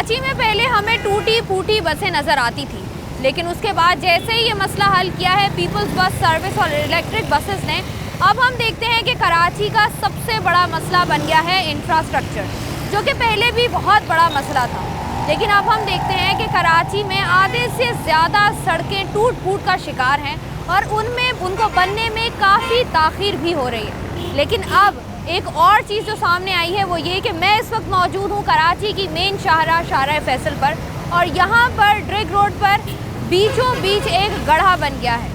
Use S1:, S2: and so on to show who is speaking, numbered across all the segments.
S1: कराची में पहले हमें टूटी फूटी बसें नज़र आती थी, लेकिन उसके बाद जैसे ही ये मसला हल किया है पीपल्स बस सर्विस और इलेक्ट्रिक बसेस ने, अब हम देखते हैं कि कराची का सबसे बड़ा मसला बन गया है इंफ्रास्ट्रक्चर, जो कि पहले भी बहुत बड़ा मसला था। लेकिन अब हम देखते हैं कि कराची में आधे से ज़्यादा सड़कें टूट फूट का शिकार हैं और उनमें उनको बनने में काफ़ी ताख़ीर भी हो रही है। लेकिन अब एक और चीज़ जो सामने आई है वो ये कि मैं इस वक्त मौजूद हूँ कराची की मेन शाहराह फैसल पर, और यहाँ पर ड्रिग रोड पर बीचों बीच एक गड्ढा बन गया है,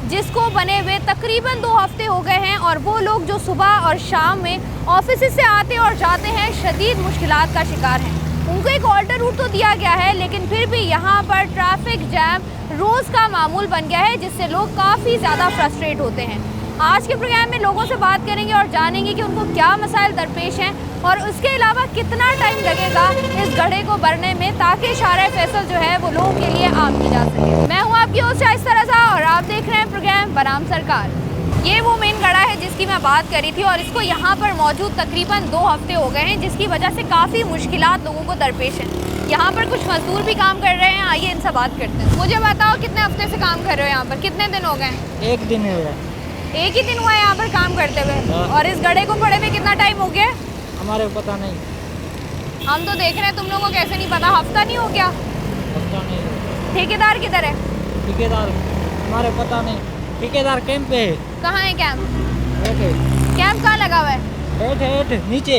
S1: जिसको बने हुए तकरीबन 2 हफ्ते हो गए हैं। और वो लोग जो सुबह और शाम में ऑफिस से आते और जाते हैं शदीद मुश्किलात का शिकार हैं। उनको एक ऑल्टर रूट तो दिया गया है, लेकिन फिर भी यहाँ पर ट्रैफिक जैम रोज़ का मामूल बन गया है, जिससे लोग काफ़ी ज़्यादा फ्रस्ट्रेट होते हैं। आज के प्रोग्राम में लोगों से बात करेंगे और जानेंगे कि उनको क्या मसाइल दरपेश हैं और उसके अलावा कितना टाइम लगेगा इस गड्ढे को भरने में, ताकि शाहराह फैसल जो है वो लोगों के लिए आम की जा सके। मैं हूँ आपकी होस्ट शाइस्ता रज़ा और आप देख रहे हैं प्रोग्राम बनाम सरकार। ये वो मेन गड्ढा है जिसकी मैं बात कर रही थी, और इसको यहाँ पर मौजूद तकरीबन 2 हफ्ते हो गए हैं, जिसकी वजह से काफ़ी मुश्किलात लोगों को दरपेश हैं। यहाँ पर कुछ मजदूर भी काम कर रहे हैं, आइए इनसे बात करते हैं। मुझे बताओ कितने हफ्ते से काम कर रहे हो यहाँ पर, कितने दिन हो गए?
S2: 1 दिन हो गया।
S1: 1 ही दिन हुआ है यहाँ पर काम करते हुए? और इस गड्ढे को पड़े हुए कितना टाइम हो गया?
S2: हमारे को पता नहीं।
S1: हम तो देख रहे हैं, तुम लोगों को कैसे नहीं पता? हफ्ता नहीं हो गया?
S2: पता नहीं।
S1: ठेकेदार किधर है?
S2: ठेकेदार हमारे पता नहीं। ठेकेदार कैंप पे है।
S1: कहाँ है कैंप?
S2: कैंप
S1: कहाँ लगा हुआ है?
S2: हेठ नीचे,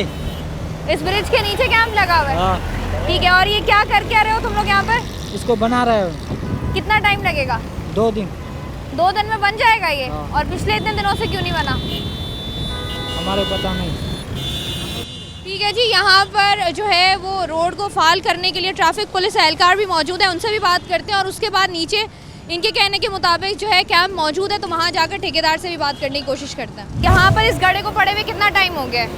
S1: इस ब्रिज के नीचे कैंप लगा हुआ है। ठीक है, और ये क्या करके आ रहे हो तुम लोग यहाँ पर?
S2: इसको बना रहे हो।
S1: कितना टाइम लगेगा?
S2: 2 दिन।
S1: 2 दिन में बन जाएगा ये?
S2: हाँ।
S1: और पिछले इतने दिनों से क्यों नहीं बना?
S2: हमारे पता नहीं।
S1: ठीक है जी, यहाँ पर जो है वो रोड को फाल करने के लिए ट्रैफिक पुलिस एहलकार भी मौजूद है, उनसे भी बात करते हैं। और उसके बाद नीचे इनके कहने के मुताबिक जो है कैंप मौजूद है, तो वहाँ जाकर ठेकेदार से भी बात करने की कोशिश करते हैं। यहाँ पर इस गड्ढे को पड़े हुए कितना टाइम हो गया है?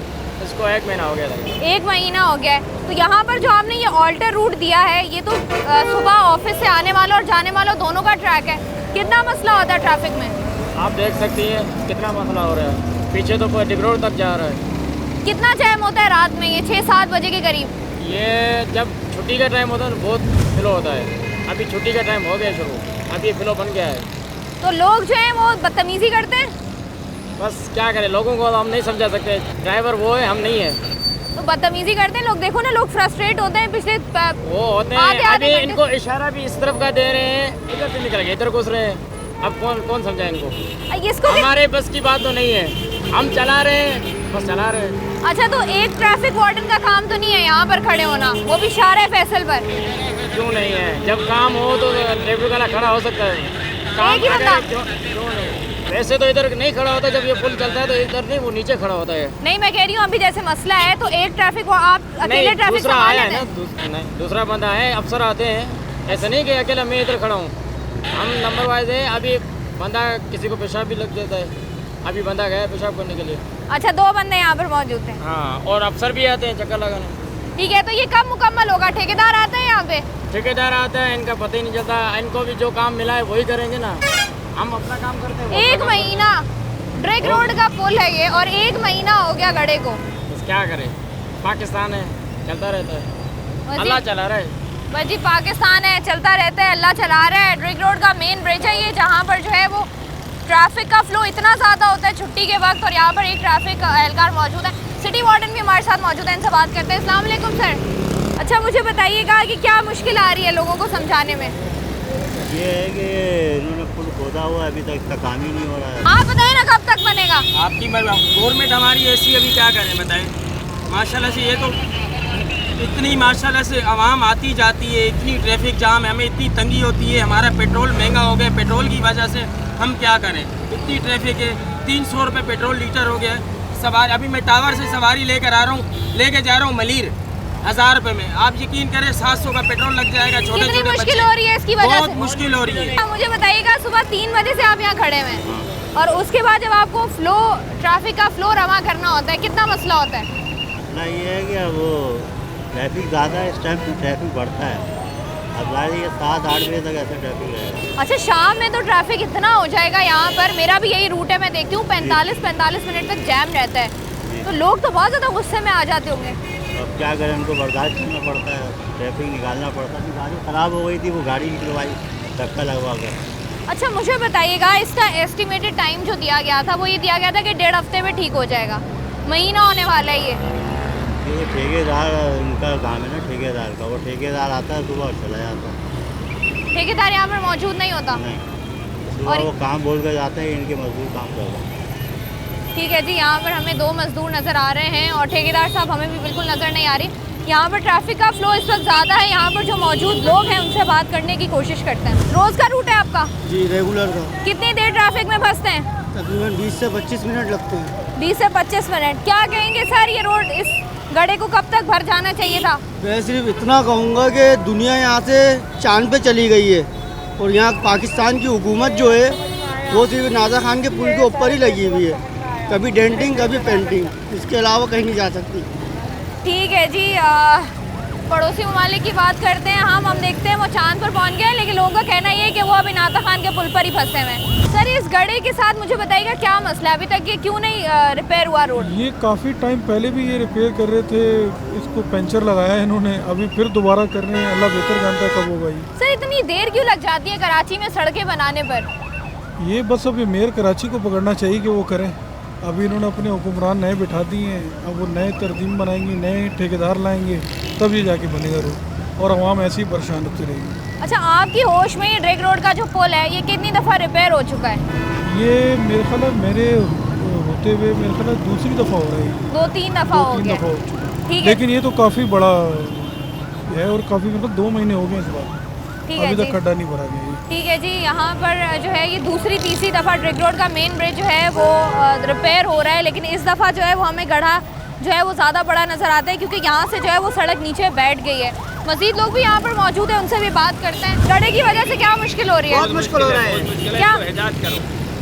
S3: इसको 1 महीना हो गया था।
S1: 1 महीना हो गया है। तो यहाँ पर जो आपने ये ऑल्टर रूट दिया है, ये तो सुबह ऑफिस से आने वालों और जाने वालों दोनों का ट्रैक है। कितना मसला होता है ट्रैफिक में?
S3: आप देख सकती हैं कितना मसला हो रहा है। पीछे तो ड्रिग रोड तक जा रहा है।
S1: कितना जैम होता है रात में, ये 6-7 बजे के करीब?
S3: ये जब छुट्टी का टाइम होता है तो बहुत फ्लो होता है। अभी छुट्टी का टाइम हो गया शुरू, अभी फ्लो बन गया है।
S1: तो लोग जो हैं वो बदतमीजी करते हैं?
S3: बस क्या करें, लोगों को हम नहीं समझा सकते। ड्राइवर वो है, हम नहीं है।
S1: तो बदतमीजी करते हैं लोग, देखो ना, लोग फ्रस्ट्रेट होते हैं। पिछले
S3: वो होते हैं, अभी इनको इशारा भी इस तरफ का दे रहे हैं, इधर से निकल गए, इधर घुस रहे हैं। अब कौन समझाए इनको?
S1: इसको
S3: हमारे बस की बात तो नहीं है, हम चला रहे हैं, बस चला रहे हैं।
S1: अच्छा, तो एक ट्रैफिक वार्डन का काम तो नहीं है यहाँ पर खड़े होना, वो भी शाहराह फैसल पर?
S3: क्यों नहीं है? जब काम हो तो ट्रैफिक वाला खड़ा हो सकता है। काम
S1: ही बंदा?
S3: क्यों नहीं? वैसे तो इधर नहीं खड़ा होता, जब ये पुल चलता है तो इधर नहीं, वो नीचे खड़ा होता है।
S1: नहीं, मैं कह रही हूँ अभी जैसे मसला है तो एक ट्रैफिक आप अकेले ट्रैफिक
S3: दूसरा
S1: संभाल
S3: आया
S1: लेते
S3: है
S1: हैं?
S3: नहीं, दूसरा बंदा है, अफसर आते हैं। ऐसा नहीं कि अकेला मैं इधर खड़ा हूँ, हम नंबर वाइज है। अभी बंदा किसी को पेशाब भी लग जाता है, अभी बंदा गया पेशाब करने के लिए।
S1: अच्छा, 2 बंदे यहाँ पर मौजूद हैं?
S3: हाँ, और अफसर भी आते हैं चक्कर लगाने।
S1: ठीक है, तो ये कब मुकम्मल होगा? ठेकेदार आते हैं यहाँ पे?
S3: ठेकेदार आता है, इनका पता ही नहीं चलता। इनको भी जो काम मिला है वही करेंगे ना, हम अपना काम करते हैं।
S1: 1 महीना ड्रिग रोड का पुल है ये, और 1 महीना हो गया गड्ढे को।
S3: बस क्या करें, पाकिस्तान है, चलता रहता है, अल्लाह चला रहा है।
S1: बस जी, पाकिस्तान है, चलता रहता है, अल्लाह चला रहा है। ड्रिग रोड का मेन ब्रिज है ये, जहाँ पर जो है वो ट्रैफिक का फ्लो इतना ज़्यादा होता है छुट्टी के वक्त, और यहाँ पर एक ट्रैफिक एहलकार मौजूद है। सिटी वार्डन भी हमारे साथ मौजूद है, इनसे बात करते हैं। अस्सलाम वालेकुम सर। अच्छा, मुझे बताइएगा कि क्या मुश्किल आ रही है लोगों को समझाने में?
S4: ये है कि इन्होंने पुल खोदा हुआ है, अभी तक इसका काम ही नहीं हो रहा है।
S1: आप बताइए ना, कब तक बनेगा?
S5: आपकी गवर्नमेंट हमारी ऐसी, अभी क्या करें बताएं। माशाल्लाह से ये तो इतनी माशाल्लाह से आवाम आती जाती है, इतनी ट्रैफिक जाम है, हमें इतनी तंगी होती है। हमारा पेट्रोल महंगा हो गया, पेट्रोल की वजह से हम क्या करें, इतनी ट्रैफिक है। 300 रुपये पेट्रोल लीटर हो गया है। सवारी, अभी मैं टावर से सवारी लेकर आ रहा हूँ, लेके जा रहा हूँ मलीर 1000 रुपये में। आप यकीन करें 700 का पेट्रोल लग जाएगा। छोटे छोटे
S1: मुश्किल हो रही है इसकी वजह से?
S5: बहुत मुश्किल हो रही है।
S1: मुझे बताइएगा, सुबह 3 बजे से आप यहाँ खड़े हुए हैं, और उसके बाद जब आपको ट्रैफिक का फ्लो रवा करना होता है, कितना मसला होता है?
S4: ना ये है कि वो ट्रैफिक ज़्यादा है, इस टाइम पे ट्रैफिक बढ़ता है। अब ये 7-8 बजे तक ऐसे ट्रैफिक है।
S1: अच्छा, शाम में तो ट्रैफिक इतना हो जाएगा यहाँ पर, मेरा भी यही रूट है, मैं देखती हूँ 45 मिनट तक जैम रहता है। तो लोग तो बहुत ज़्यादा गुस्से में आ जाते होंगे।
S4: अब क्या करें, उनको बर्दाश्त करना पड़ता है, ट्रैफिक निकालना पड़ता है। गाड़ी ख़राब हो गई थी, वो गाड़ी निकलवाई धक्का लगवा कर।
S1: अच्छा मुझे बताइएगा, इसका एस्टिमेटेड टाइम जो दिया गया था वो ये दिया गया था कि 1.5 हफ्ते में ठीक हो जाएगा, महीना होने वाला है
S4: ये ठेकेदार उनका काम है ना, ठेकेदार का। वो ठेकेदार आता है सुबह और चला जाता है।
S1: ठेकेदार यहाँ पर मौजूद नहीं होता।
S4: नहीं, सुबह
S1: और-
S4: वो काम बोल कर जाते हैं, इनके मजदूर काम कर रहे हैं।
S1: ठीक है जी, यहाँ पर हमें 2 मजदूर नज़र आ रहे हैं और ठेकेदार साहब हमें भी बिल्कुल नज़र नहीं आ रही। यहाँ पर ट्रैफिक का फ्लो इस वक्त ज़्यादा है। यहाँ पर जो मौजूद लोग हैं उनसे बात करने की कोशिश करते हैं। रोज़ का रूट है आपका?
S6: जी रेगुलर का।
S1: कितनी देर ट्रैफिक में फंसते हैं?
S6: तकरीबन 20 से 25 मिनट लगते हैं।
S1: 20 से 25 मिनट। क्या कहेंगे सर, ये रोड, इस गड्ढे को कब तक भर जाना चाहिए था?
S6: मैं सिर्फ इतना कहूँगा कि दुनिया यहाँ से चांद पे चली गई है और यहाँ पाकिस्तान की हुकूमत जो है वो सिर्फ नाजा खान के पुल के ऊपर ही लगी हुई है, कभी डेंटिंग कभी पेंटिंग, इसके अलावा कहीं नहीं जा सकती।
S1: ठीक है जी, पड़ोसी ममालिक की बात करते हैं हम देखते हैं वो चांद पर पहुंच गए, लेकिन लोगों का कहना ये है कि वो अभी नाता खान के पुल पर ही फंसे हुए हैं। सर इस गड्ढे के साथ मुझे बताइएगा क्या मसला है, अभी तक ये क्यों नहीं रिपेयर हुआ रोड?
S7: ये काफ़ी टाइम पहले भी ये रिपेयर कर रहे थे, इसको पंचर लगाया है इन्होंने, अभी फिर दोबारा कर रहे हैं। अल्लाह बेहतर जानता है कब होगा ये।
S1: सर इतनी देर क्यों लग जाती है कराची में सड़कें बनाने पर?
S7: ये बस अभी मेयर कराची को पकड़ना चाहिए कि वो करें। अभी इन्होंने अपने हुक्मरान नए बिठा दिए हैं, अब वो नए तरजीम बनाएंगे, नए ठेकेदार लाएंगे, तब ये जाके बनेगा रोड, और आवाम ऐसे ही परेशान होती रहेगी।
S1: अच्छा आपकी होश में ये ड्रेग रोड का जो पुल है ये कितनी दफ़ा रिपेयर हो चुका है?
S7: ये मेरे ख्याल है मेरे होते हुए मेरे ख्याल है दूसरी दफ़ा हो रहा है।
S1: 2-3 दफ़ा हो
S7: 2-3
S1: गया।
S7: दफ़ा हो चुका
S1: ठीक
S7: है,
S1: है
S7: लेकिन ये तो काफ़ी बड़ा है और काफ़ी मतलब 2 महीने हो गए इस बात,
S1: ठीक है
S7: अभी
S1: जी।
S7: तक खड्डा नहीं भरा गया ये।
S1: ठीक है जी, यहाँ पर जो है ये दूसरी तीसरी दफ़ा ड्रेग रोड का मेन ब्रिज जो है वो रिपेयर हो रहा है, लेकिन इस दफ़ा जो है वो हमें गड्ढा जो है वो ज़्यादा बड़ा नज़र आता है क्योंकि यहाँ से जो है वो सड़क नीचे बैठ गई है। मज़ीद लोग भी यहाँ पर मौजूद हैं, उनसे भी बात करते हैं। गड्ढे की वजह से क्या मुश्किल हो रही है?
S8: बहुत मुश्किल हो रहा है।
S1: क्या?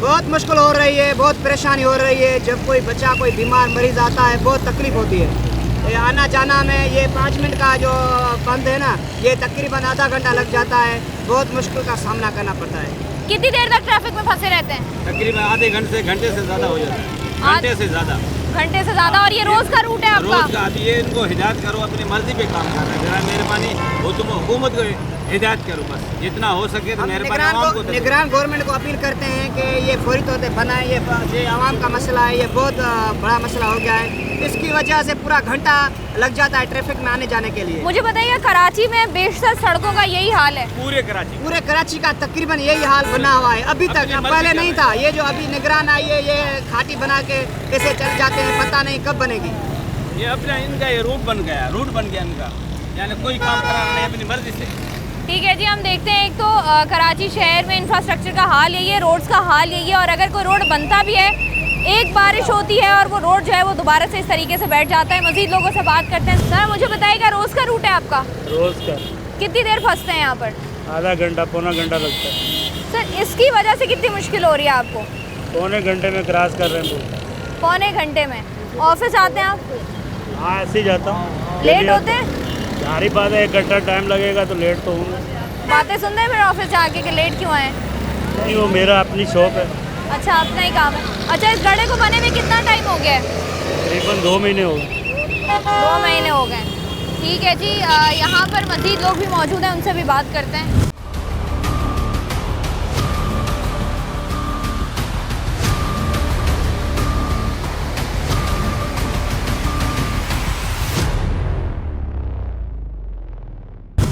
S8: बहुत मुश्किल हो रही है, बहुत परेशानी हो रही है। जब कोई बच्चा कोई बीमार मरीज आता है बहुत तकलीफ होती है। ये आना जाना में ये 5 मिनट का जो बंद है ना, ये तकरीबन आधा घंटा लग जाता है। बहुत मुश्किल का सामना करना पड़ता है।
S1: कितनी देर तक ट्रैफिक में फंसे रहते हैं?
S5: तकरीबन आधे घंटे से ज़्यादा हो जाता है, घंटे से ज़्यादा।
S1: घंटे से ज़्यादा। और ये रोज़ का रूट है आपका?
S5: रोज़ का। अब ये इनको हिदायत करो, अपनी मर्जी पे काम कर रहे हैं। ज़रा मेहरबानी हो, तुम हुकूमत को हिदायत करो, बस जितना हो सके तो
S8: हम
S5: मेहरबानी आवाम को दे दो।
S8: निगरान गवर्नमेंट को अपील करते हैं कि ये फौरी तौर पर बनाए। ये आवाम का मसला है, ये बहुत बड़ा मसला हो गया है। इसकी वजह से पूरा घंटा लग जाता है ट्रैफिक में आने जाने के लिए।
S1: मुझे बताइए कराची में बेशतर सड़कों का यही हाल है?
S5: पूरे
S8: कराची का तकरीबन यही हाल बना हुआ है अभी तक।
S5: अपनी मर्जी
S8: पहले
S5: का
S8: नहीं
S5: है।
S8: था। ये जो अभी निगरान आई है ये घाटी बना के कैसे चल जाते हैं, पता नहीं कब बनेगी।
S5: ये अपना इनका ये रूट बन गया इनका, यानी कोई काम कराना नहीं अपनी मर्जी से।
S1: ठीक है जी, हम देखते हैं एक तो कराची शहर में इंफ्रास्ट्रक्चर का हाल यही है, रोड्स का हाल यही है, और अगर कोई रोड बनता भी है, एक बारिश होती है और वो रोड जो है वो दोबारा से इस तरीके से बैठ जाता है। मजीद लोगों से बात करते हैं। सर मुझे बताइएगा, रोज़ का रूट है आपका?
S9: रोज़ का।
S1: कितनी देर फंसते हैं यहाँ पर?
S9: आधा घंटा पौना घंटा लगता है।
S1: सर इसकी वजह से कितनी मुश्किल हो रही है आपको?
S9: पौने घंटे में क्रॉस कर रहे हैं।
S1: पौने घंटे में ऑफिस आते हैं आप?
S9: हाँ ऐसे ही जाता हूँ।
S1: लेट होते हैं?
S9: सारी बात है, 1 घंटा टाइम लगेगा तो लेट तो हूँ।
S1: बातें सुनते हैं फिर ऑफिस जाके कि लेट क्यों आए?
S9: नहीं, वो मेरा अपनी शॉप है।
S1: अच्छा अपना ही काम है। अच्छा इस गड्ढे को बने में कितना टाइम हो गया है?
S9: तकरीबन 2 महीने हो गए।
S1: 2 महीने हो गए। ठीक है जी, यहाँ पर मज़ीद लोग भी मौजूद हैं, उनसे भी बात करते हैं।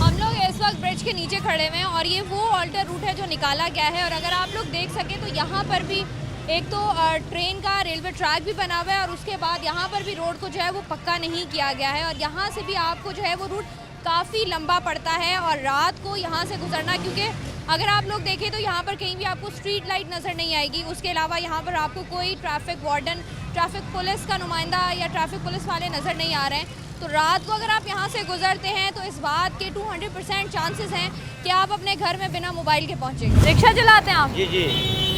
S1: हम लोग इस वक्त ब्रिज के नीचे खड़े हुए हैं और ये वो ऑल्टर रूट है जो निकाला गया है। और अगर आप लोग देख सकें तो यहाँ पर भी एक तो ट्रेन का रेलवे ट्रैक भी बना हुआ है और उसके बाद यहाँ पर भी रोड को जो है वो पक्का नहीं किया गया है। और यहाँ से भी आपको जो है वो रूट काफ़ी लंबा पड़ता है और रात को यहाँ से गुजरना, क्योंकि अगर आप लोग देखें तो यहाँ पर कहीं भी आपको स्ट्रीट लाइट नज़र नहीं आएगी। उसके अलावा यहाँ पर आपको कोई ट्रैफिक वार्डन, ट्रैफिक पुलिस का नुमाइंदा या ट्रैफिक पुलिस वाले नज़र नहीं आ रहे हैं। तो रात को अगर आप यहाँ से गुजरते हैं तो इस बात के 200% चांसेस हैं कि आप अपने घर में बिना मोबाइल के पहुँचेंगे। रिक्शा चलाते हैं आप?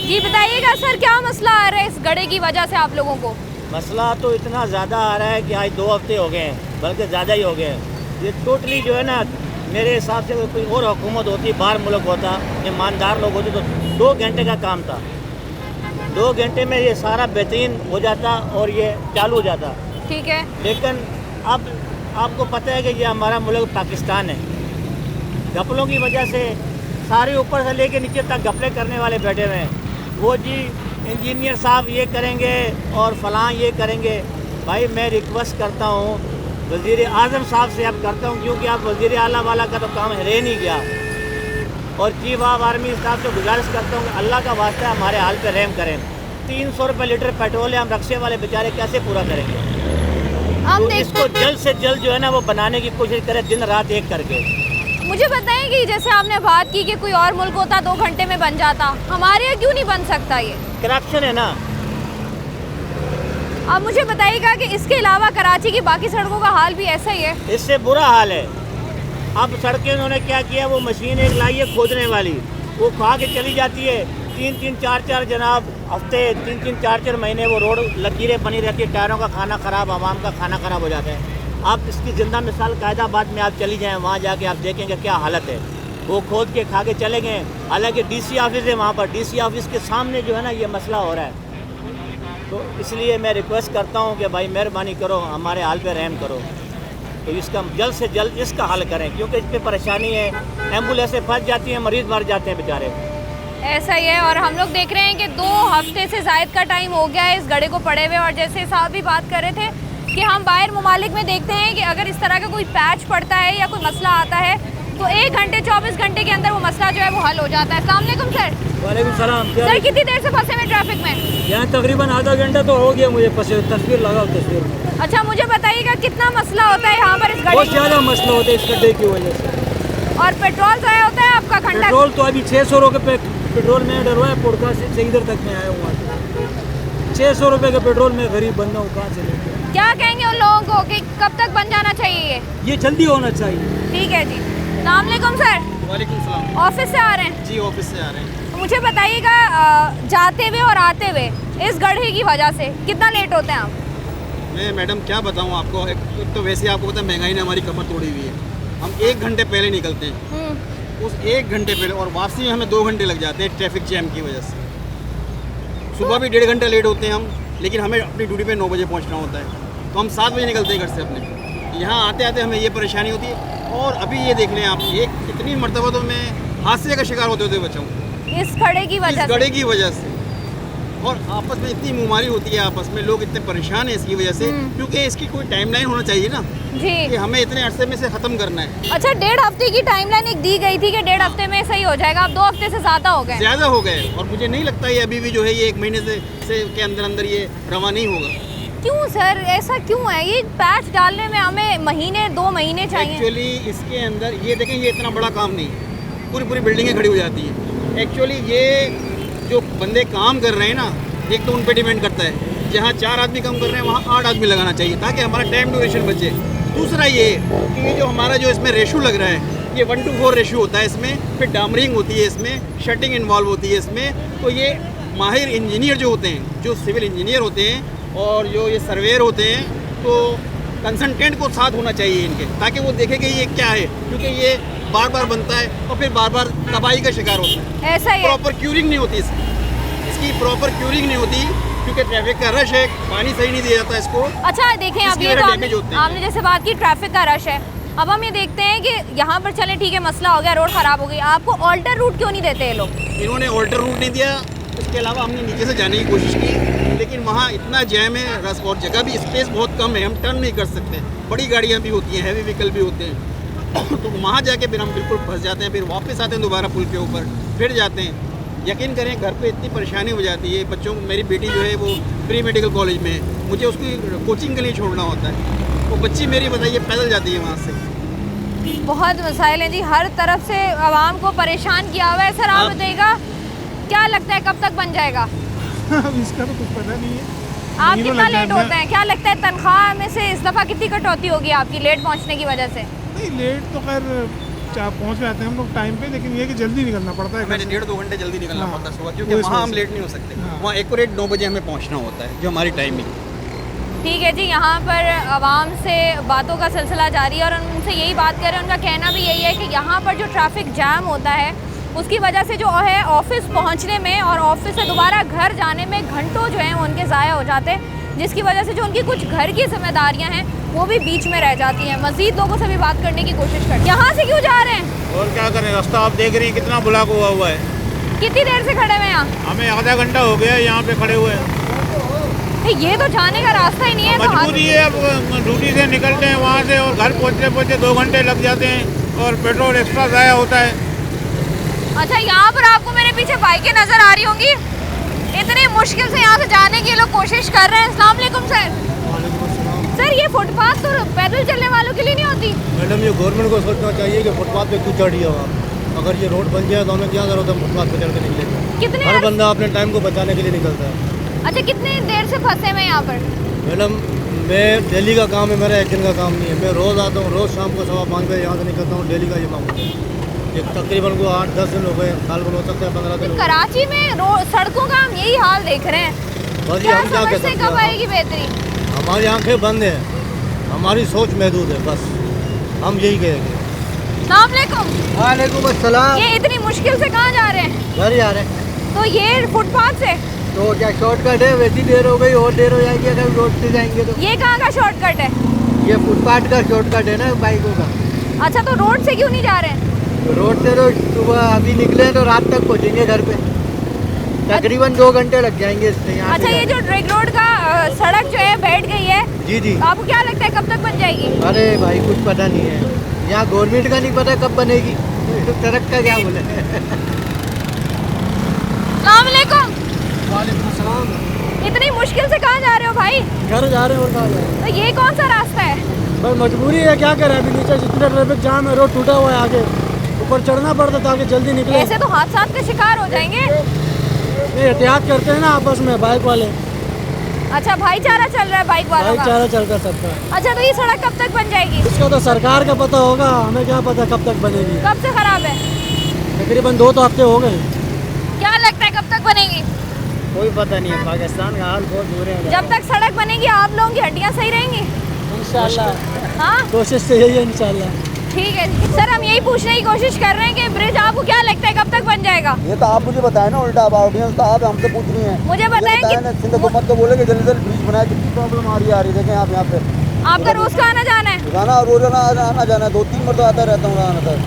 S1: जी बताइएगा सर, क्या मसला आ रहा है इस गड्ढे की वजह से आप लोगों को?
S4: मसला तो इतना ज़्यादा आ रहा है कि आज 2 हफ्ते हो गए हैं, बल्कि ज़्यादा ही हो गए हैं। ये टोटली जो है ना, मेरे हिसाब से कोई और हुकूमत होती, बाहर मुल्क होता, ईमानदार लोग होते तो 2 घंटे का काम था। 2 घंटे में ये सारा बेहतरीन हो जाता और ये चालू हो जाता।
S1: ठीक है।
S4: लेकिन अब आपको पता है कि ये हमारा मुल्क पाकिस्तान है। घपलों की वजह से सारे ऊपर से लेके नीचे तक घपले करने वाले बैठे हुए हैं। वो जी इंजीनियर साहब ये करेंगे और फलां ये करेंगे। भाई मैं रिक्वेस्ट करता हूँ वज़ीर आज़म साहब से अब करता हूँ, क्योंकि आप वज़ीर आला वाला का तो काम रह नहीं गया। और चीफ ऑफ आर्मी साहब से गुजारिश करता हूँ कि अल्लाह का वास्ता हमारे हाल पे रहम करें। 300 रुपये लीटर पेट्रोल है, हम रक्शे वाले बेचारे कैसे पूरा करेंगे?
S1: हम
S4: तो इसको जल्द से जल्द जो है ना वो बनाने की कोशिश करें, दिन रात एक करके।
S1: मुझे बताएं कि जैसे आपने बात की कि कोई और मुल्क होता 2 घंटे में बन जाता, हमारे यहाँ क्यों नहीं बन सकता ये?
S4: करप्शन है ना।
S1: अब मुझे बताइएगा कि इसके अलावा कराची की बाकी सड़कों का हाल भी ऐसा ही है?
S4: इससे बुरा हाल है। अब सड़कें उन्होंने क्या किया, वो मशीन एक लाई है खोदने वाली, वो खा के चली जाती है। 3-3, 4-4 जनाब हफ्ते, 3-3, 4-4 महीने वो रोड लकीरें बनी रहती है, टायरों का खाना ख़राब, आवाम का खाना ख़राब हो जाता है। आप इसकी ज़िंदा मिसाल कायदाबाद में आप चली जाएँ, वहाँ जाके आप देखेंगे क्या हालत है। वो खोद के खा के चले गए। हालांकि डीसी ऑफिस है वहाँ पर, डीसी ऑफिस के सामने जो है ना ये मसला हो रहा है। तो इसलिए मैं रिक्वेस्ट करता हूँ कि भाई मेहरबानी करो, हमारे हाल पे रहम करो, तो इसका जल्द से जल्द इसका हल करें, क्योंकि इस पर परेशानी है। एम्बुलेंसें फंस जाती हैं, मरीज़ मर जाते हैं बेचारे।
S1: ऐसा ही है। और हम लोग देख रहे हैं कि 2 हफ्ते से ज़ायद का टाइम हो गया है इस गड्ढे को पड़े हुए। और जैसे साहब भी बात कर रहे थे कि हम बाहर ममालिक में देखते हैं कि अगर इस तरह का कोई पैच पड़ता है या कोई मसला आता है तो 1 घंटे 24 घंटे के अंदर वो मसला जो है वो हल हो जाता है। अस्सलाम वालेकुम सर।
S2: वालेकुम सलाम।
S1: सर कितनी देर से फंसे हुए ट्रैफिक में?
S2: यहाँ तकरीबन आधा घंटा तो हो गया मुझे फंसे। तस्वीर लगाओ तस्वीर।
S1: अच्छा मुझे बताइएगा कितना मसला होता है यहाँ पर इस
S2: बहुत
S1: गड्ढे?
S2: ज़्यादा मसला होता है इस गड्ढे की वजह से।
S1: और पेट्रोल तो होता है आपका घंटा?
S2: पेट्रोल तो अभी 600 रुपये पेट्रोल में डरवाया पुड़का से इधर तक में आया हुआ। 600 रुपये का पेट्रोल में गरीब बंदा हूँ, कहाँ से लेंगे?
S1: क्या कहेंगे उन लोगों को कि कब तक बन जाना चाहिए
S2: ये जल्दी होना चाहिए।
S1: ठीक है जी। अस्सलाम वालेकुम सर।
S5: वालेकुम सलाम।
S1: ऑफिस से आ रहे हैं?
S5: जी ऑफिस से आ रहे हैं।
S1: तो मुझे बताइएगा जाते हुए और आते हुए इस गड्ढे की वजह से कितना लेट होते हैं आप?
S5: मैं मैडम क्या बताऊँ आपको, एक तो वैसे आपको पता है महंगाई ने हमारी कमर तोड़ी हुई है। हम 1 घंटे पहले निकलते हैं, उस 1 घंटे पहले, और वापसी में हमें 2 घंटे लग जाते हैं ट्रैफिक जैम की वजह से। सुबह भी 1.5 घंटा लेट होते हैं हम, लेकिन हमें अपनी ड्यूटी पे 9 बजे पहुंचना होता है, तो हम 7 बजे निकलते हैं घर से अपने। यहाँ आते आते हमें ये परेशानी होती है। और अभी ये देख लें आप, एक कितनी मरतबा तो मैं हादसे का शिकार होते होते बचा हूँ
S1: इस गड्ढे की वजह
S5: इस गड्ढे की वजह से। और आपस में इतनी मुमारी होती है, आपस में लोग इतने परेशान हैं इसकी वजह से, क्योंकि इसकी कोई टाइमलाइन होना चाहिए ना
S1: जी
S5: कि हमें इतने अरसे में से ख़त्म करना है।
S1: अच्छा 1.5 हफ्ते की टाइमलाइन एक दी गई थी कि 1.5 हफ्ते में सही हो जाएगा, अब 2 हफ्ते से ज़्यादा हो गए।
S5: ज़्यादा हो गए, और मुझे नहीं लगता ये अभी भी जो है ये 1 महीने से के अंदर अंदर ये रवा नहीं होगा।
S1: क्यों सर, ऐसा क्यों है? ये पैच डालने में हमें महीने 2 महीने चाहिए।
S5: एक्चुअली इसके अंदर ये देखें, ये इतना बड़ा काम नहीं, पूरी पूरी बिल्डिंगें खड़ी हो जाती हैं। एक्चुअली ये जो बंदे काम कर रहे हैं ना, एक तो उन पे डिपेंड करता है, जहाँ 4 आदमी काम कर रहे हैं वहाँ 8 आदमी लगाना चाहिए ताकि हमारा टाइम ड्यूरेशन बचे। दूसरा ये कि ये जो हमारा जो इसमें रेशो लग रहा है, ये 1:4 रेशो होता है इसमें, फिर डामरिंग होती है इसमें, शटिंग इन्वॉल्व होती है इसमें। तो ये माहिर इंजीनियर जो होते हैं, जो सिविल इंजीनियर होते हैं और जो ये सर्वेयर होते हैं, तो कंसल्टेंट को साथ होना चाहिए इनके, ताकि वो देखे कि ये क्या है, क्योंकि ये बार बार बनता है और फिर बार बार तबाही का शिकार होता है।
S1: ऐसा ही है।
S5: प्रॉपर क्यूरिंग नहीं होती इसकी प्रॉपर क्यूरिंग नहीं होती, क्योंकि ट्रैफिक का रश है, पानी सही नहीं दिया जाता इसको।
S1: अच्छा देखें, अब
S5: इसकी
S1: ये
S5: वजह
S1: तो
S5: डैमेज होते हैं।
S1: आपने जैसे बात की ट्रैफिक का रश है, अब हम ये देखते हैं कि यहाँ पर चले ठीक है मसला हो गया, रोड ख़राब हो गई, आपको ऑल्टर रूट क्यों नहीं देते ये लोग?
S5: इन्होंने ऑल्टर रूट नहीं दिया, इसके अलावा हमने नीचे से जाने की कोशिश की, लेकिन वहाँ इतना जैम है, रस और जगह भी स्पेस बहुत कम है, हम टर्न नहीं कर सकते। बड़ी गाड़ियाँ भी होती हैं, हैवी व्हीकल भी होते हैं, तो वहाँ जाके फिर हम बिल्कुल फंस जाते हैं, फिर वापस आते हैं दोबारा पुल के ऊपर, फिर जाते हैं। यकीन करें घर पे इतनी परेशानी हो जाती है बच्चों को। मेरी बेटी जो है वो प्री मेडिकल कॉलेज में है, मुझे उसको कोचिंग के लिए छोड़ना होता है, वो बच्ची मेरी बताइए पैदल जाती है वहाँ से।
S1: बहुत मसाइल हैं जी, हर तरफ से आवाम को परेशान किया हुआ है। सर आप बताइएगा क्या लगता है कब तक बन जाएगा?
S7: इसका तो कुछ पता नहीं है।
S1: आप कितना लेट होते हैं? क्या लगता है तनख्वाह में से इस दफ़ा कितनी कटौती होगी आपकी लेट पहुँचने की वजह से?
S7: नहीं लेट तो खैर पहुँच जाते हैं हम लोग टाइम पे, लेकिन ये कि जल्दी निकलना पड़ता है।
S5: मैंने 1.5-2 घंटे जल्दी निकलना
S7: हाँ,
S5: पड़ता है सुबह, क्योंकि
S7: वो इस
S5: वहाँ हम
S7: वजह से।
S5: लेट नहीं हो सकते।
S7: हाँ।
S5: वहाँ एक्यूरेट 9 बजे हमें पहुँचना होता है, जो हमारी टाइमिंग।
S1: ठीक है जी, यहाँ पर आवाम से बातों का सिलसिला जारी है और उनसे यही बात कर रहे हैं। उनका कहना भी यही है कि यहाँ पर जो ट्रैफिक जैम होता है उसकी वजह से जो है ऑफिस पहुँचने में और ऑफिस से दोबारा घर जाने में घंटों जो हैं वो उनके ज़ाया हो जाते हैं, जिसकी वजह से जो उनकी कुछ घर की जिम्मेदारियाँ हैं वो भी बीच में रह जाती हैं। मज़ीद लोगों से भी बात करने की कोशिश करते हैं। यहाँ से क्यों जा रहे हैं?
S10: और क्या करें, रास्ता आप देख रही हैं कितना ब्लॉक हुआ है।
S1: कितनी देर से खड़े हुए हैं यहाँ?
S10: हमें आधा घंटा हो गया यहाँ पे खड़े हुए हैं।
S1: ये तो जाने का रास्ता ही नहीं है।
S10: मजबूरी है, अब ड्यूटी से निकलते हैं वहाँ से और घर पहुँचते 2 घंटे लग जाते हैं और पेट्रोल एक्स्ट्रा ज़ाया होता है।
S1: अच्छा, यहाँ पर आपको मेरे पीछे बाइकें नज़र आ रही होंगी। इतनी मुश्किल से यहाँ से जाने की लोग कोशिश कर रहे हैं। अस्सलाम वालेकुम सर, ये फुटपाथ तो पैदल चलने वालों के लिए नहीं होती?
S6: मैडम, ये गवर्नमेंट को सोचना चाहिए कि फुटपाथ पे क्यों चढ़ी हो आप। अगर ये रोड बन जाए तो हमें क्या जरूरत है फुटपाथ पे चढ़ के निकले?
S1: कितने
S6: हर बंदा अपने टाइम को बचाने के लिए निकलता है।
S1: अच्छा, कितनी देर से फंसे हुए यहाँ पर?
S6: मैडम, मैं डेली का काम है, मेरा एक दिन का काम नहीं है। मैं रोज़ आता हूँ, रोज़ शाम को 5:15 बजे यहाँ से निकलता हूँ। डेली का ये काम होता है। ये तकरीबन को 8-10 दिन हो गए, साल को हो सकता है 15 दिन।
S1: कराची में सड़कों का हम यही हाल देख रहे हैं।
S6: बस
S1: क्या
S6: हम क्या कह
S1: समझते
S6: सकते
S1: हैं कब आएगी बेहतरी?
S6: हमारी आंखें बंद हैं, हमारी सोच महदूद है, बस हम यही कहेंगे।
S1: अस्सलाम वालेकुम।
S6: वालेकुम अस्सलाम।
S1: ये इतनी मुश्किल से कहाँ जा रहे हैं?
S6: घर जा रहे हैं।
S1: तो ये फुटपाथ से
S6: तो क्या शॉर्टकट है? वैसी देर हो गई और देर हो जाएगी अगर रोड से जाएंगे तो।
S1: ये कहाँ का शॉर्टकट है?
S6: ये फुटपाथ का शॉर्टकट है ना बाइकों का।
S1: अच्छा, तो रोड से क्यों नहीं जा रहे हैं?
S6: रोड से तो सुबह अभी निकले तो रात तक पहुँचेंगे घर पे। तकरीबन 2 घंटे लग जाएंगे इससे यहाँ।
S1: अच्छा, ये जो रिंग रोड का सड़क जो है बैठ गई है,
S6: जी जी।
S1: तो आपको क्या लगता है कब तक बन जाएगी?
S6: अरे भाई, कुछ पता नहीं है। यहाँ गवर्नमेंट का नहीं पता कब बनेगी, सड़क का क्या बोले।
S1: अस्सलाम वालेकुम।
S6: वालेकुम सलाम।
S1: इतनी मुश्किल से कहाँ जा रहे हो भाई?
S6: घर जा रहे हैं और कहाँ जा रहे हैं?
S1: तो ये कौन सा रास्ता है?
S6: बस मजबूरी है, क्या करें। अभी नीचे जितना ट्रैफिक जाम है, रोड टूटा हुआ है, आगे ऊपर चढ़ना पड़ता ताकि जल्दी निकले।
S1: ऐसे तो हादसा के शिकार हो जाएंगे।
S6: ये एहतियात करते हैं ना आपस में बाइक वाले।
S1: अच्छा, भाईचारा चल रहा है बाइक वालों का।
S6: भाईचारा चलता सबका।
S1: अच्छा, तो ये सड़क कब तक बन जाएगी?
S6: इसका तो सरकार का पता होगा, हमें क्या पता कब तक बनेगी।
S1: कब से खराब है?
S6: तकरीबन 2 हफ्ते हो गए।
S1: क्या लगता है कब तक बनेगी?
S4: कोई पता नहीं है, पाकिस्तान का हाल बहुत बुरे हैं।
S1: जब तक सड़क बनेगी आप लोगों की हड्डियाँ सही रहेंगी
S6: इंशाल्लाह।
S1: हाँ,
S6: कोशिश तो यही है इंशाल्लाह।
S1: ठीक है सर, हम यही पूछने की कोशिश कर रहे हैं कि ब्रिज आपको क्या लगता है कब तक बन जाएगा?
S6: ये तो आप मुझे बताएं ना, उल्टा आप ऑडियंस तो आप हमसे पूछ रही हैं।
S1: मुझे बताएं कि
S6: सिंध हुकूमत को बोले कि जल्दी जल्दी ब्रिज बनाए, कितनी प्रॉब्लम आ रही है। देखें आप यहाँ पे
S1: आपका रोज का आना जाना है?
S6: रोजाना रोजाना आना जाना है, 2-3 मरतबा आता रहता हूँ आना तक।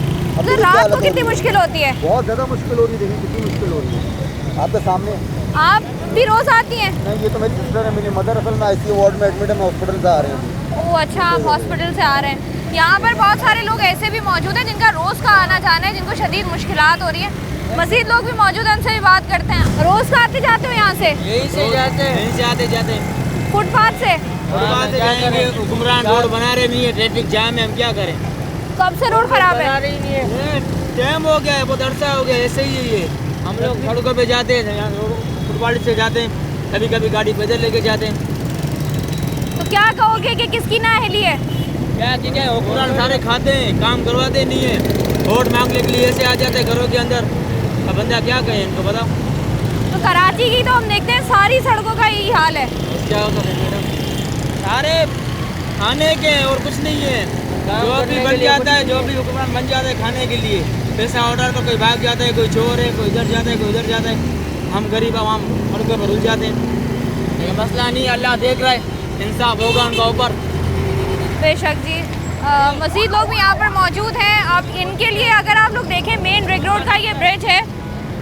S1: तो रात को कितनी मुश्किल होती है?
S6: बहुत ज़्यादा मुश्किल हो रही है। देखिए कितनी मुश्किल हो रही है आपके सामने।
S1: आप भी रोज आती हैं?
S6: नहीं, ये तो मेरी सिस्टर है, मेरी मदर असल में ICU वार्ड में एडमिट है, मैं हॉस्पिटल से आ रही हूँ।
S1: ओह अच्छा, आप हॉस्पिटल से आ रहे हैं। यहाँ पर बहुत सारे लोग ऐसे भी मौजूद हैं जिनका रोज़ का आना जाना है, जिनको शदीद मुश्किलात हो रही है। मज़ीद लोग भी मौजूद हैं, उनसे भी बात करते हैं। रोज़ का आते जाते हो यहाँ से?
S3: यहीं से जाते हैं, यहीं से आते जाते हैं।
S1: फुटपाथ से?
S3: फुटपाथ से जाएंगे, हुक्मरान रोड बना रहे नहीं है, ट्रैफिक जाम है, हम क्या करें?
S1: कब से रोड खराब है?
S3: टाइम हो गया है, बहुत अरसा हो गया, ऐसे ही है। हम लोग सड़कों पे जाते हैं, यहाँ फुटपाथ से जाते हैं, कभी कभी गाड़ी पैदल लेके जाते हैं।
S1: तो क्या कहोगे कि किसकी नाअहली है?
S3: क्या ठीक है, हुक्मरान सारे खाते हैं, काम करवाते नहीं है, वोट मांगने के लिए ऐसे आ जाते हैं घरों के अंदर। अब बंदा क्या कहे, इनको बताओ।
S1: तो कराची की तो हम देखते हैं सारी सड़कों का यही हाल है।
S3: क्या होगा मैडम, सारे खाने के और कुछ नहीं है। जो भी बन जाता है, जो भी हुक्मरान बन जाता है खाने के लिए, पैसा ऑर्डर तो कोई भाग जाता है, कोई चोर है, कोई इधर जाता है, कोई उधर जाता है। हम गरीब आवाम सड़कों पर रुल जाते हैं। ये मसला नहीं, अल्लाह देख रहा है, इंसाफ होगा उनका ऊपर।
S1: बेशक जी। मज़ीद लोग भी यहाँ पर मौजूद हैं। अब इनके लिए अगर आप लोग देखें, मेन रिंग रोड का ये ब्रिज है,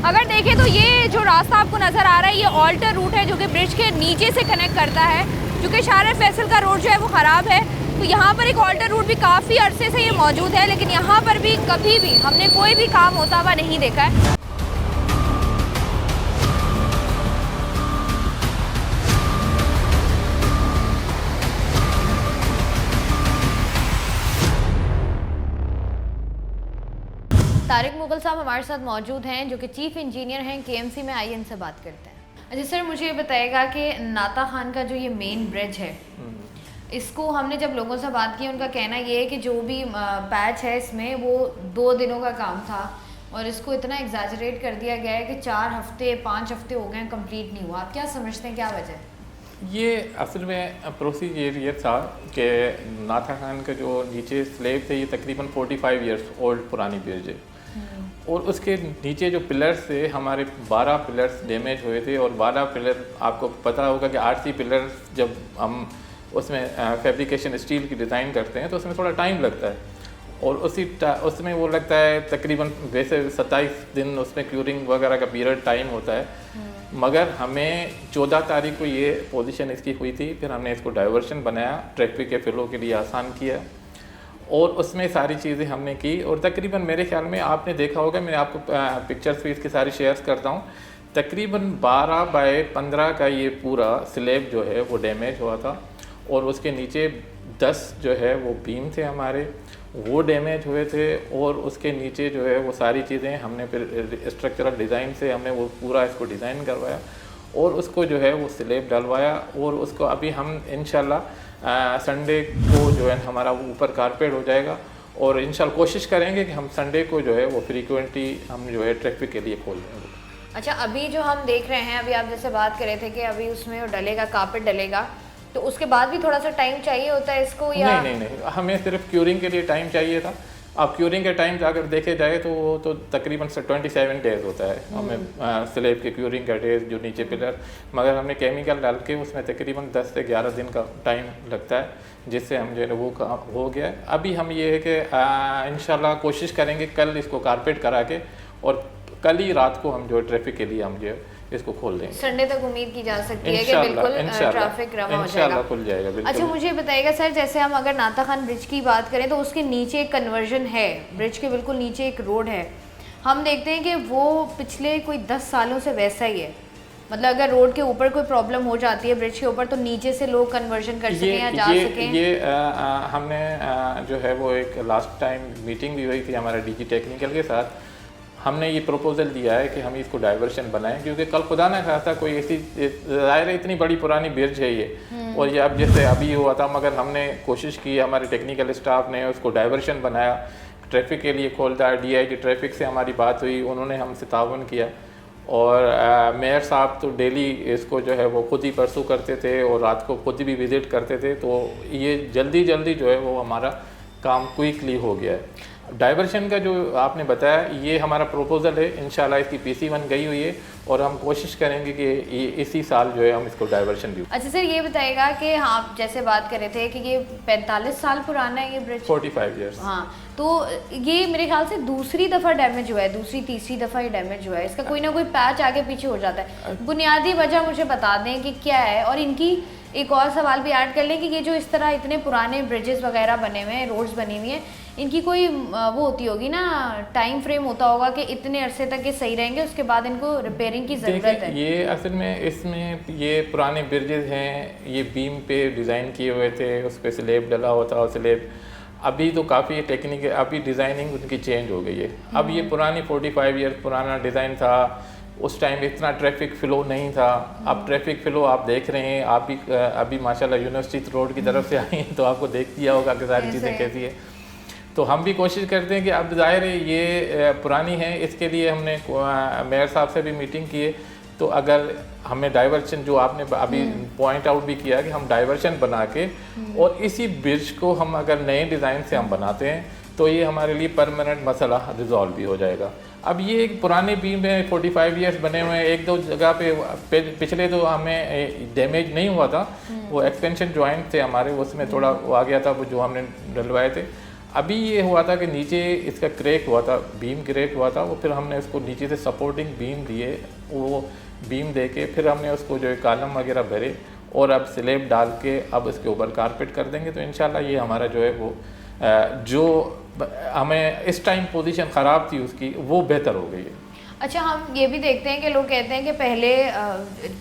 S1: अगर देखें तो ये जो रास्ता आपको नज़र आ रहा है, ये ऑल्टर रूट है जो कि ब्रिज के नीचे से कनेक्ट करता है। क्योंकि शार फैसल का रोड जो है वो ख़राब है, तो यहाँ पर एक ऑल्टर रूट भी काफ़ी अरसे से ये मौजूद है, लेकिन यहाँ पर भी कभी भी हमने कोई भी काम होता हुआ नहीं देखा है। तारिक मुगल साहब हमारे साथ मौजूद हैं, जो कि चीफ इंजीनियर हैं KMC में। आइए इनसे बात करते हैं। अच्छा सर, मुझे ये बताइएगा कि नाता खान का जो ये मेन ब्रिज है, इसको हमने जब लोगों से बात की, उनका कहना ये है कि जो भी पैच है इसमें वो 2 दिनों का काम था और इसको इतना एग्जैजरेट कर दिया गया है कि 4 हफ्ते 5 हफ्ते हो गए हैं, कंप्लीट नहीं हुआ। आप क्या समझते हैं, क्या वजह?
S11: ये असल में प्रोसीजर ये था कि नाथा खान का जो नीचे स्लेब थे, ये तकरीबन 45 इयर्स ओल्ड पुरानी ब्रिज है, और उसके नीचे जो पिलर्स थे, हमारे 12 पिलर्स डैमेज हुए थे। और 12 पिलर, आपको पता होगा कि RC पिलर्स जब हम उसमें फैब्रिकेशन स्टील की डिज़ाइन करते हैं तो उसमें थोड़ा टाइम लगता है और उसमें वो लगता है तकरीबन वैसे 27 दिन उसमें क्यूरिंग वगैरह का पीरियड टाइम होता है। मगर हमें 14 तारीख को ये पोजीशन इसकी हुई थी, फिर हमने इसको डाइवर्शन बनाया, ट्रैफिक के फ्लो के लिए आसान किया और उसमें सारी चीज़ें हमने की और तकरीबन मेरे ख्याल में आपने देखा होगा, मैं आपको पिक्चर्स भी इसकी सारी शेयर करता हूँ, तकरीबन 12 बाय 15 का ये पूरा स्लैब जो है वो डैमेज हुआ था और उसके नीचे 10 जो है वो बीम थे हमारे, वो डैमेज हुए थे और उसके नीचे जो है वो सारी चीज़ें हमने फिर स्ट्रक्चरल डिज़ाइन से हमने वो पूरा इसको डिज़ाइन करवाया और उसको जो है वो स्लैब डलवाया और उसको अभी हम इंशाल्लाह संडे को जो है हमारा वो ऊपर कारपेट हो जाएगा और इंशाल्लाह कोशिश करेंगे कि हम संडे को जो है वो फ्रीक्वेंटली हम जो है ट्रैफिक के लिए खोल देंगे।
S1: अच्छा, अभी जो हम देख रहे हैं, अभी आप जैसे बात कर रहे थे कि अभी उसमें वो डलेगा, कारपेट डलेगा, तो उसके बाद भी थोड़ा सा टाइम चाहिए होता है इसको या
S11: नहीं, हमें सिर्फ क्यूरिंग के लिए टाइम चाहिए था। अब क्यूरिंग के टाइम अगर देखे जाए तो वो तो तकरीबन 27 डेज़ होता है हमें स्लैब के क्यूरिंग का डेज जो नीचे पिलर, मगर हमने केमिकल डाल के उसमें तकरीबन 10 से 11 दिन का टाइम लगता है जिससे हम जो है वो हो गया है। अभी हम ये है कि इंशाल्लाह कोशिश करेंगे कल इसको कारपेट करा के और कल ही रात को हम जो ट्रैफिक के लिए हम जो है इसको खोल देंगे।
S1: संडे तक उम्मीद की जा सकती है कि बिल्कुल ट्रैफिक रवा हो जाएगा,
S11: खुल जाएगा बिल्कुल।
S1: अच्छा, मुझे बताइएगा सर, जैसे हम अगर नाता खान ब्रिज की बात करें तो उसके नीचे एक कन्वर्जन है, ब्रिज के बिल्कुल नीचे एक रोड है, हम देखते हैं कि वो पिछले कोई 10 सालों से वैसा ही है, मतलब अगर रोड के ऊपर कोई प्रॉब्लम हो जाती है ब्रिज के ऊपर तो नीचे से लोग कन्वर्जन कर सकें या जा सकें।
S11: ये हमने जो है वो एक लास्ट टाइम मीटिंग भी हुई थी हमारा डीजी टेक्निकल के साथ, हमने ये प्रपोजल दिया है कि हम इसको डाइवर्शन बनाएं क्योंकि कल खुदा ना खासा कोई ऐसी ज़ाहिर है इतनी बड़ी पुरानी ब्रिज है ये और ये अब जैसे अभी हुआ था, मगर हमने कोशिश की, हमारे टेक्निकल स्टाफ ने उसको डाइवर्शन बनाया, ट्रैफिक के लिए खोलता है। DIG ट्रैफिक से हमारी बात हुई, उन्होंने हमसे ताउन किया और मेयर साहब तो डेली इसको जो है वो खुद ही परसू करते थे और रात को खुद भी विज़िट करते थे, तो ये जल्दी जो है वो हमारा काम क्विकली हो गया है। डाइवर्शन का जो आपने बताया ये हमारा प्रपोजल है, इंशाल्लाह इसकी PC1 गई हुई है और हम कोशिश करेंगे कि इसी साल जो है हम इसको डाइवर्शन भी।
S1: अच्छा सर, ये बताइएगा कि हाँ, आप जैसे बात कर रहे थे कि ये 45 साल पुराना है ये ब्रिज,
S11: 45 ईयर्स।
S1: हाँ, तो ये मेरे ख्याल से दूसरी दफ़ा डैमेज हुआ है, दूसरी तीसरी दफ़ा ये डैमेज हुआ है, इसका कोई ना कोई पैच आगे पीछे हो जाता है। बुनियादी वजह मुझे बता दें कि क्या है, और इनकी एक और सवाल भी ऐड कर लें कि ये जो इस तरह इतने पुराने ब्रिजेस वगैरह बने हुए हैं, रोड्स बनी हुई हैं, इनकी कोई वो होती होगी ना, टाइम फ्रेम होता होगा कि इतने अरसे तक ये सही रहेंगे, उसके बाद इनको रिपेयरिंग की ज़रूरत है।
S11: ये असल में इसमें ये पुराने ब्रिजेस हैं, ये बीम पे डिज़ाइन किए हुए थे, उस पर स्लैब डला हुआ था, स्लैब अभी तो काफ़ी टेक्निक, अभी डिज़ाइनिंग उनकी चेंज हो गई है। अब ये पुरानी 45 ईयर पुराना डिज़ाइन था, उस टाइम इतना ट्रैफिक फ़्लो नहीं था, अब ट्रैफिक फ़्लो आप देख रहे हैं, आप भी अभी माशाल्लाह यूनिवर्सिटी रोड की तरफ से आई हैं तो आपको देख दिया होगा कि सारी चीज़ें कैसी है। तो हम भी कोशिश करते हैं कि अब ज़ाहिर है ये पुरानी है, इसके लिए हमने मेयर साहब से भी मीटिंग की है, तो अगर हमें डाइवर्शन जो आपने अभी पॉइंट आउट भी किया कि हम डाइवर्शन बना के और इसी ब्रिज को हम अगर नए डिज़ाइन से हम बनाते हैं तो ये हमारे लिए परमानेंट मसला रिजॉल्व भी हो जाएगा। अब ये एक पुराने बीम में 45 ईयर्स बने हुए हैं, एक दो जगह पे पिछले तो हमें डैमेज नहीं हुआ था, वो एक्सपेंशन जॉइंट थे हमारे, उसमें थोड़ा वो आ गया था वो जो हमने डलवाए थे। अभी ये हुआ था कि नीचे इसका क्रैक हुआ था, बीम क्रैक हुआ था, वो फिर हमने उसको नीचे से सपोर्टिंग बीम दिए, वो बीम दे के फिर हमने उसको जो है कॉलम वगैरह भरे और अब स्लैब डाल के अब इसके ऊपर कारपेट कर देंगे, तो इंशाल्लाह ये हमारा जो है वो जो हमें इस टाइम पोजीशन ख़राब थी उसकी वो बेहतर हो गई है।
S1: अच्छा, हम ये भी देखते हैं कि लोग कहते हैं कि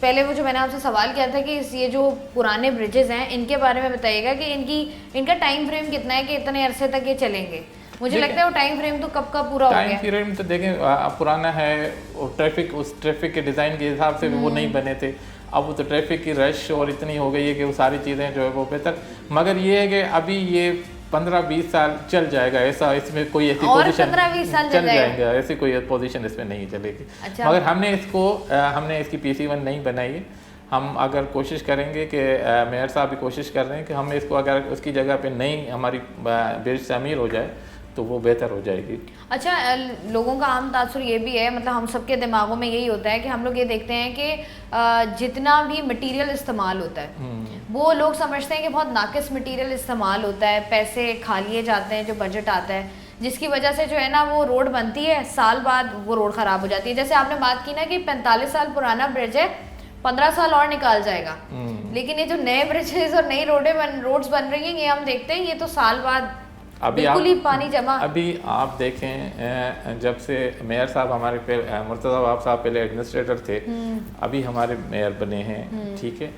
S1: पहले वो जो मैंने आपसे सवाल किया था कि ये जो पुराने ब्रिजेस हैं इनके बारे में बताइएगा कि इनका टाइम फ्रेम कितना है कि इतने अरसे तक ये चलेंगे। मुझे लगता है वो टाइम फ्रेम तो कब का पूरा हो गया।
S11: टाइम फ्रेम तो देखें पुराना है, उस ट्रैफिक के डिज़ाइन के हिसाब से वो नहीं बने थे, अब वो तो ट्रैफिक की रश और इतनी हो गई है कि वो सारी चीज़ें जो है वो बेहतर, मगर ये है कि अभी ये 15-20 साल चल जाएगा, ऐसा इसमें कोई ऐसी पोजीशन
S1: 15-20 साल
S11: चल जाएगा, ऐसी कोई पोजीशन इसमें नहीं चलेगी।
S1: अच्छा।
S11: मगर हमने इसकी PC1 नहीं बनाई है, हम अगर कोशिश करेंगे कि मेयर साहब भी कोशिश कर रहे हैं कि हम इसको अगर उसकी जगह पे नई हमारी ब्रिज शामिल हो जाए तो वो बेहतर हो जाएगी।
S1: अच्छा, लोगों का आम तासुर ये भी है, मतलब हम सबके दिमागों में यही होता है कि हम लोग ये देखते हैं कि जितना भी मटेरियल इस्तेमाल होता है वो लोग समझते हैं कि बहुत नाकिस मटेरियल इस्तेमाल होता है, पैसे खा लिए जाते हैं जो बजट आता है, जिसकी वजह से जो है ना वो रोड बनती है, साल बाद वो रोड ख़राब हो जाती है। जैसे आपने बात की ना कि 45 साल पुराना ब्रिज है, 15 साल और निकाल जाएगा, लेकिन ये जो नए ब्रिजेस और नई रोड्स बन रही हैं, ये हम देखते हैं ये तो साल बाद बिल्कुल ही पानी जमा।
S11: अभी आप देखें, जब से मेयर साहब हमारे मुर्तज़ा साहब पहले एडमिनिस्ट्रेटर थे, अभी हमारे मेयर बने हैं, ठीक है,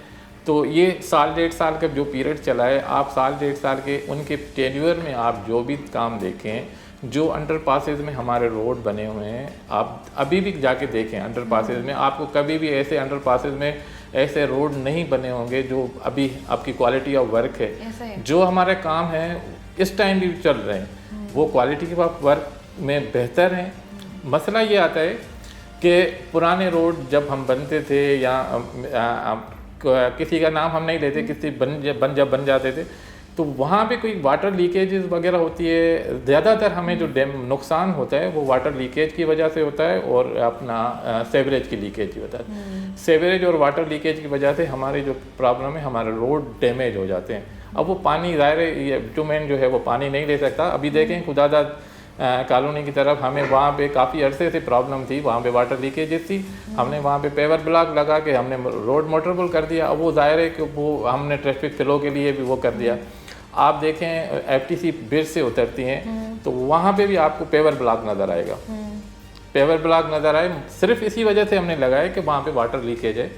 S11: तो ये साल 1.5 साल का जो पीरियड चला है, आप साल 1.5 साल के उनके टेन्योर में आप जो भी काम देखें, जो अंडर पासेज में हमारे रोड बने हुए हैं, आप अभी भी जाके देखें अंडर पासेज में, आपको कभी भी ऐसे अंडर पासेज में ऐसे रोड नहीं बने होंगे जो अभी आपकी क्वालिटी ऑफ वर्क है। जो हमारे काम है इस टाइम भी चल रहे हैं, वो क्वालिटी ऑफ वर्क में बेहतर हैं। मसला ये आता है कि पुराने रोड जब हम बनते थे या किसी का नाम हम नहीं लेते, किसी जब बन जाते थे तो वहाँ पे कोई वाटर लीकेजेस वगैरह होती है। ज़्यादातर हमें जो नुकसान होता है वो वाटर लीकेज की वजह से होता है और अपना सेवरेज की लीकेज की वजह से। सेवरेज और वाटर लीकेज की वजह से हमारी जो प्रॉब्लम है, हमारे रोड डैमेज हो जाते हैं। अब वो पानी ज़ाहिर है ये बिटुमेन जो है वो पानी नहीं ले सकता। अभी देखें खुदादाद कॉलोनी की तरफ हमें वहाँ पे काफ़ी अरसे से प्रॉब्लम थी, वहाँ पे वाटर लीकेजेस थी, हमने वहाँ पे पेवर ब्लॉक लगा के हमने रोड मोटरेबल कर दिया। अब वो ज़ाहिर है कि वो हमने ट्रैफिक फ्लो के लिए भी वो कर दिया। आप देखें FTC ब्रिज से उतरती हैं तो वहाँ पे भी आपको पेवर ब्लॉक नज़र आएगा, पेवर ब्लॉक नज़र आए, सिर्फ इसी वजह से हमने लगाया कि वहाँ पे वाटर लीकेज है,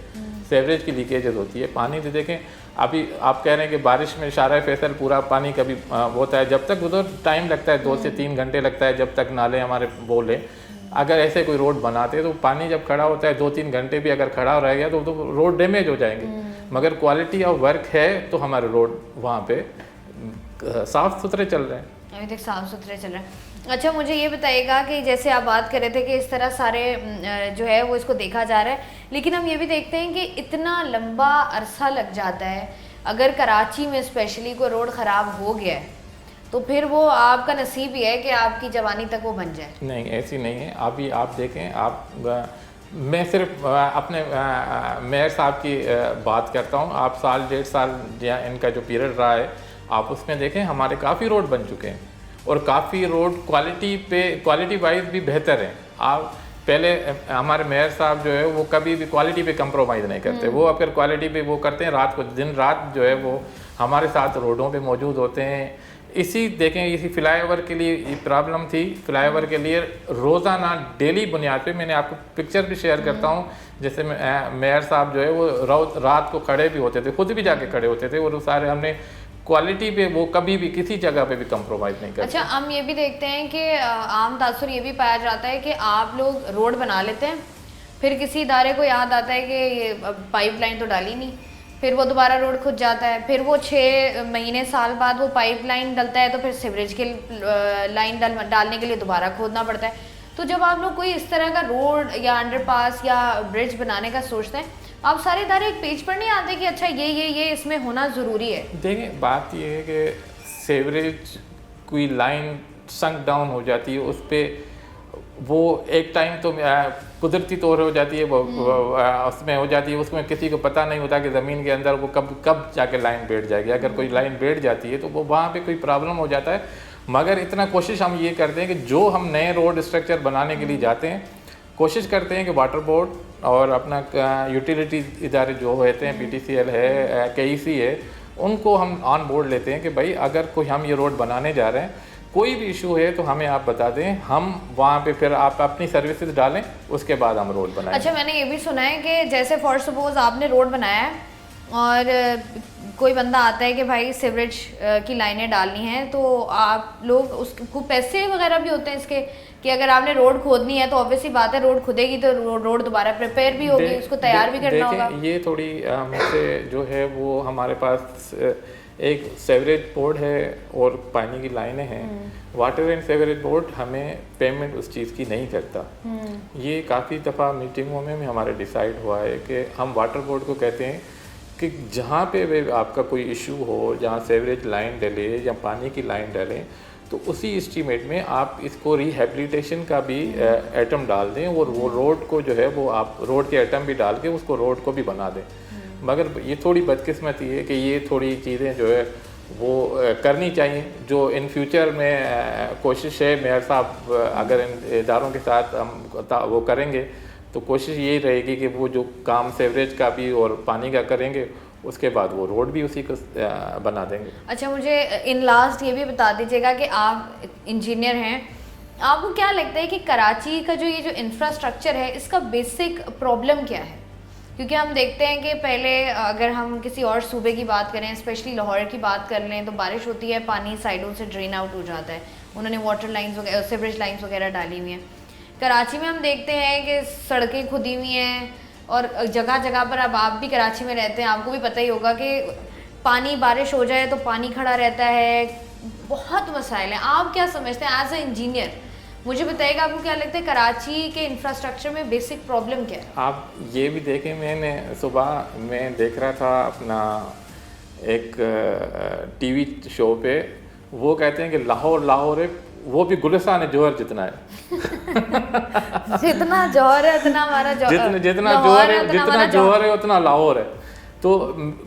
S11: सेवरेज की लीकेजेस होती है। पानी से देखें, अभी आप कह रहे हैं कि बारिश में शारा फैसल पूरा पानी कभी होता है, जब तक उधर टाइम लगता है 2 से 3 घंटे लगता है जब तक नाले हमारे बोले। अगर ऐसे कोई रोड बनाते हैं तो पानी जब खड़ा होता है 2-3 घंटे भी अगर खड़ा रह गया तो रोड डैमेज हो जाएंगे। मगर क्वालिटी ऑफ वर्क है तो हमारे रोड वहाँ पे साफ़ सुथरे चल रहे हैं,
S1: अभी तक साफ़ सुथरे चल रहे हैं। अच्छा, मुझे ये बताइएगा कि जैसे आप बात कर रहे थे कि इस तरह सारे जो है वो इसको देखा जा रहा है, लेकिन हम ये भी देखते हैं कि इतना लंबा अरसा लग जाता है। अगर कराची में स्पेशली कोई रोड ख़राब हो गया है तो फिर वो आपका नसीब ही है कि आपकी जवानी तक वो बन जाए।
S11: नहीं, ऐसी नहीं है। अभी आप देखें, मैं सिर्फ अपने मेयर साहब की बात करता हूँ। आप साल 1.5 साल या इनका जो पीरियड रहा है, आप उसमें देखें हमारे काफ़ी रोड बन चुके हैं और काफ़ी रोड क्वालिटी वाइज भी बेहतर हैं। आप पहले हमारे मेयर साहब जो है वो कभी भी क्वालिटी पे कंप्रोमाइज़ नहीं करते। वो अगर क्वालिटी पे वो करते हैं, रात को दिन रात जो है वो हमारे साथ रोडों पे मौजूद होते हैं। इसी फ्लाईओवर के लिए ये प्रॉब्लम थी। फ्लाईओवर के लिए रोज़ाना डेली बुनियाद पे मैंने आपको पिक्चर भी शेयर करता हूँ, जैसे मेयर साहब जो है वो रात को खड़े भी होते थे, खुद भी जाके खड़े होते थे, और सारे हमने क्वालिटी पे वो कभी भी किसी जगह पे भी कंप्रोमाइज़ नहीं करते।
S1: अच्छा, हम ये भी देखते हैं कि आम तासुर ये भी पाया जाता है कि आप लोग रोड बना लेते हैं, फिर किसी इदारे को याद आता है कि ये पाइपलाइन तो डाली नहीं, फिर वो दोबारा रोड खुद जाता है, फिर वो 6 महीने साल बाद वो पाइपलाइन डलता है तो फिर सीवरेज के लाइन डालने के लिए दोबारा खोदना पड़ता है। तो जब आप लोग कोई इस तरह का रोड या अंडरपास या ब्रिज बनाने का सोचते हैं, आप सारे इदारे एक पेज पर नहीं आते कि अच्छा ये इसमें होना ज़रूरी है?
S11: देखिए, बात ये है कि सेवरेज कोई लाइन संक डाउन हो जाती है, उस पर वो एक टाइम तो कुदरती तौर हो जाती है, वो उसमें हो जाती है, उसमें किसी को पता नहीं होता कि ज़मीन के अंदर वो कब जाके लाइन बैठ जाएगी। अगर कोई लाइन बैठ जाती है तो वो वहाँ पे कोई प्रॉब्लम हो जाता है। मगर इतना कोशिश हम ये करते हैं कि जो हम नए रोड स्ट्रक्चर बनाने के लिए जाते हैं, कोशिश करते हैं कि वाटर बोर्ड और अपना यूटिलिटी इदारे जो होते हैं, PTCL है, KEC है, उनको हम ऑन बोर्ड लेते हैं कि भाई अगर कोई हम ये रोड बनाने जा रहे हैं, कोई भी इशू है तो हमें आप बता दें, हम वहाँ पे फिर आप अपनी सर्विसेज डालें, उसके बाद हम रोड बनाएं।
S1: अच्छा, मैंने ये भी सुना है कि जैसे फॉर सपोज आपने रोड बनाया है और कोई बंदा आता है कि भाई सीवरेज की लाइनें डालनी हैं, तो आप लोग उसको पैसे वगैरह भी होते हैं इसके कि अगर आपने रोड खोदनी है तो ऑब्वियसली बात है रोड खुदेगी तो रोड दोबारा प्रिपेयर भी होगी, उसको तैयार भी करना होगा।
S11: ये थोड़ी हमसे जो है वो हमारे पास एक सेवरेज बोर्ड है और पानी की लाइनें हैं। वाटर एंड सेवरेज बोर्ड हमें पेमेंट उस चीज़ की नहीं करता। ये काफ़ी दफ़ा मीटिंगों में हमारे डिसाइड हुआ है कि हम वाटर बोर्ड को कहते हैं कि जहाँ पे आपका कोई इशू हो, जहाँ सेवरेज लाइन डले या पानी की लाइन डले, तो उसी एस्टीमेट में आप इसको रिहेबिलिटेशन का भी आइटम डाल दें और वो रोड को जो है वो आप रोड के आइटम भी डाल के उसको रोड को भी बना दें। मगर ये थोड़ी बदकिस्मती है कि ये थोड़ी चीज़ें जो है वो करनी चाहिए, जो इन फ्यूचर में कोशिश है मेयर साहब अगर इन इदारों के साथ हम वो करेंगे तो कोशिश यही रहेगी कि वो जो काम सीवरेज का भी और पानी का करेंगे उसके बाद वो रोड भी उसी को बना देंगे।
S1: अच्छा, मुझे इन लास्ट ये भी बता दीजिएगा कि आप इंजीनियर हैं, आपको क्या लगता है कि कराची का जो ये जो इंफ्रास्ट्रक्चर है इसका बेसिक प्रॉब्लम क्या है? क्योंकि हम देखते हैं कि पहले अगर हम किसी और सूबे की बात करें, स्पेशली लाहौर की बात कर लें, तो बारिश होती है, पानी साइडों से ड्रेन आउट हो जाता है, उन्होंने वाटर लाइन्स वगैरह, सीवरेज लाइन्स वगैरह डाली हुई हैं। कराची में हम देखते हैं कि सड़कें खुदी हुई हैं और जगह जगह पर, अब आप भी कराची में रहते हैं, आपको भी पता ही होगा कि पानी बारिश हो जाए तो पानी खड़ा रहता है, बहुत मसाइल हैं। आप क्या समझते हैं एज ए इंजीनियर, मुझे बताइएगा आपको क्या लगता है कराची के इंफ्रास्ट्रक्चर में बेसिक प्रॉब्लम क्या है? आप
S11: ये भी देखें, मैंने सुबह मैं देख रहा था अपना एक टीवी शो पे, वो कहते हैं कि लाहौर है, वो भी गुलिस्तान जौहर जितना है।
S1: जितना जौहर है उतना हमारा
S11: जितना जौहर है उतना लाहौर है। तो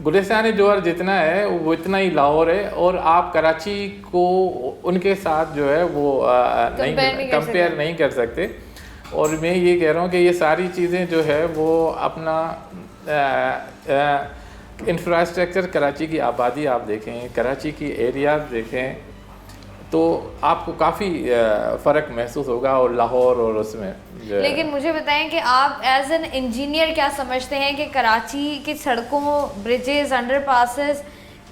S11: गुलिस्तान जौहर जितना है वो इतना ही लाहौर है, और आप कराची को उनके साथ जो है वो कंपेयर नहीं कर सकते। और मैं ये कह रहा हूँ कि ये सारी चीज़ें जो है वो अपना इंफ्रास्ट्रक्चर, कराची की आबादी आप देखें, कराची की एरियाज देखें, तो आपको काफ़ी फ़र्क महसूस होगा और लाहौर और उसमें।
S1: लेकिन मुझे बताएं कि आप एज एन इंजीनियर क्या समझते हैं कि कराची की सड़कों, ब्रिजेस, अंडरपासेस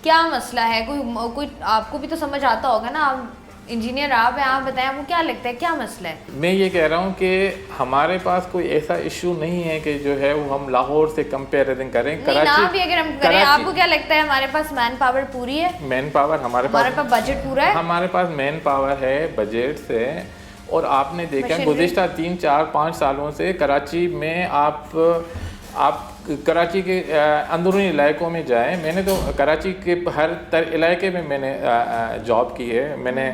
S1: क्या मसला है? कोई आपको भी तो समझ आता होगा ना, आप इंजीनियर आप हैं, आप बताएं आपको क्या लगता है क्या मसला है?
S11: मैं ये कह रहा हूँ कि हमारे पास कोई ऐसा इशू नहीं है कि जो है वो हम लाहौर से कंपेरिजन करें।
S1: कराची भी अगर हम करें, आपको क्या लगता है हमारे पास मैन पावर पूरी है?
S11: मैन पावर हमारे पास
S1: बजट पूरा है, हमारे
S11: पास मैन पावर है, बजट से। और आपने देखा गुज़िश्ता 3, 4, 5 सालों से कराची में आप कराची के अंदरूनी इलाकों में जाएं, मैंने तो कराची के हर इलाके में मैंने जॉब की है, मैंने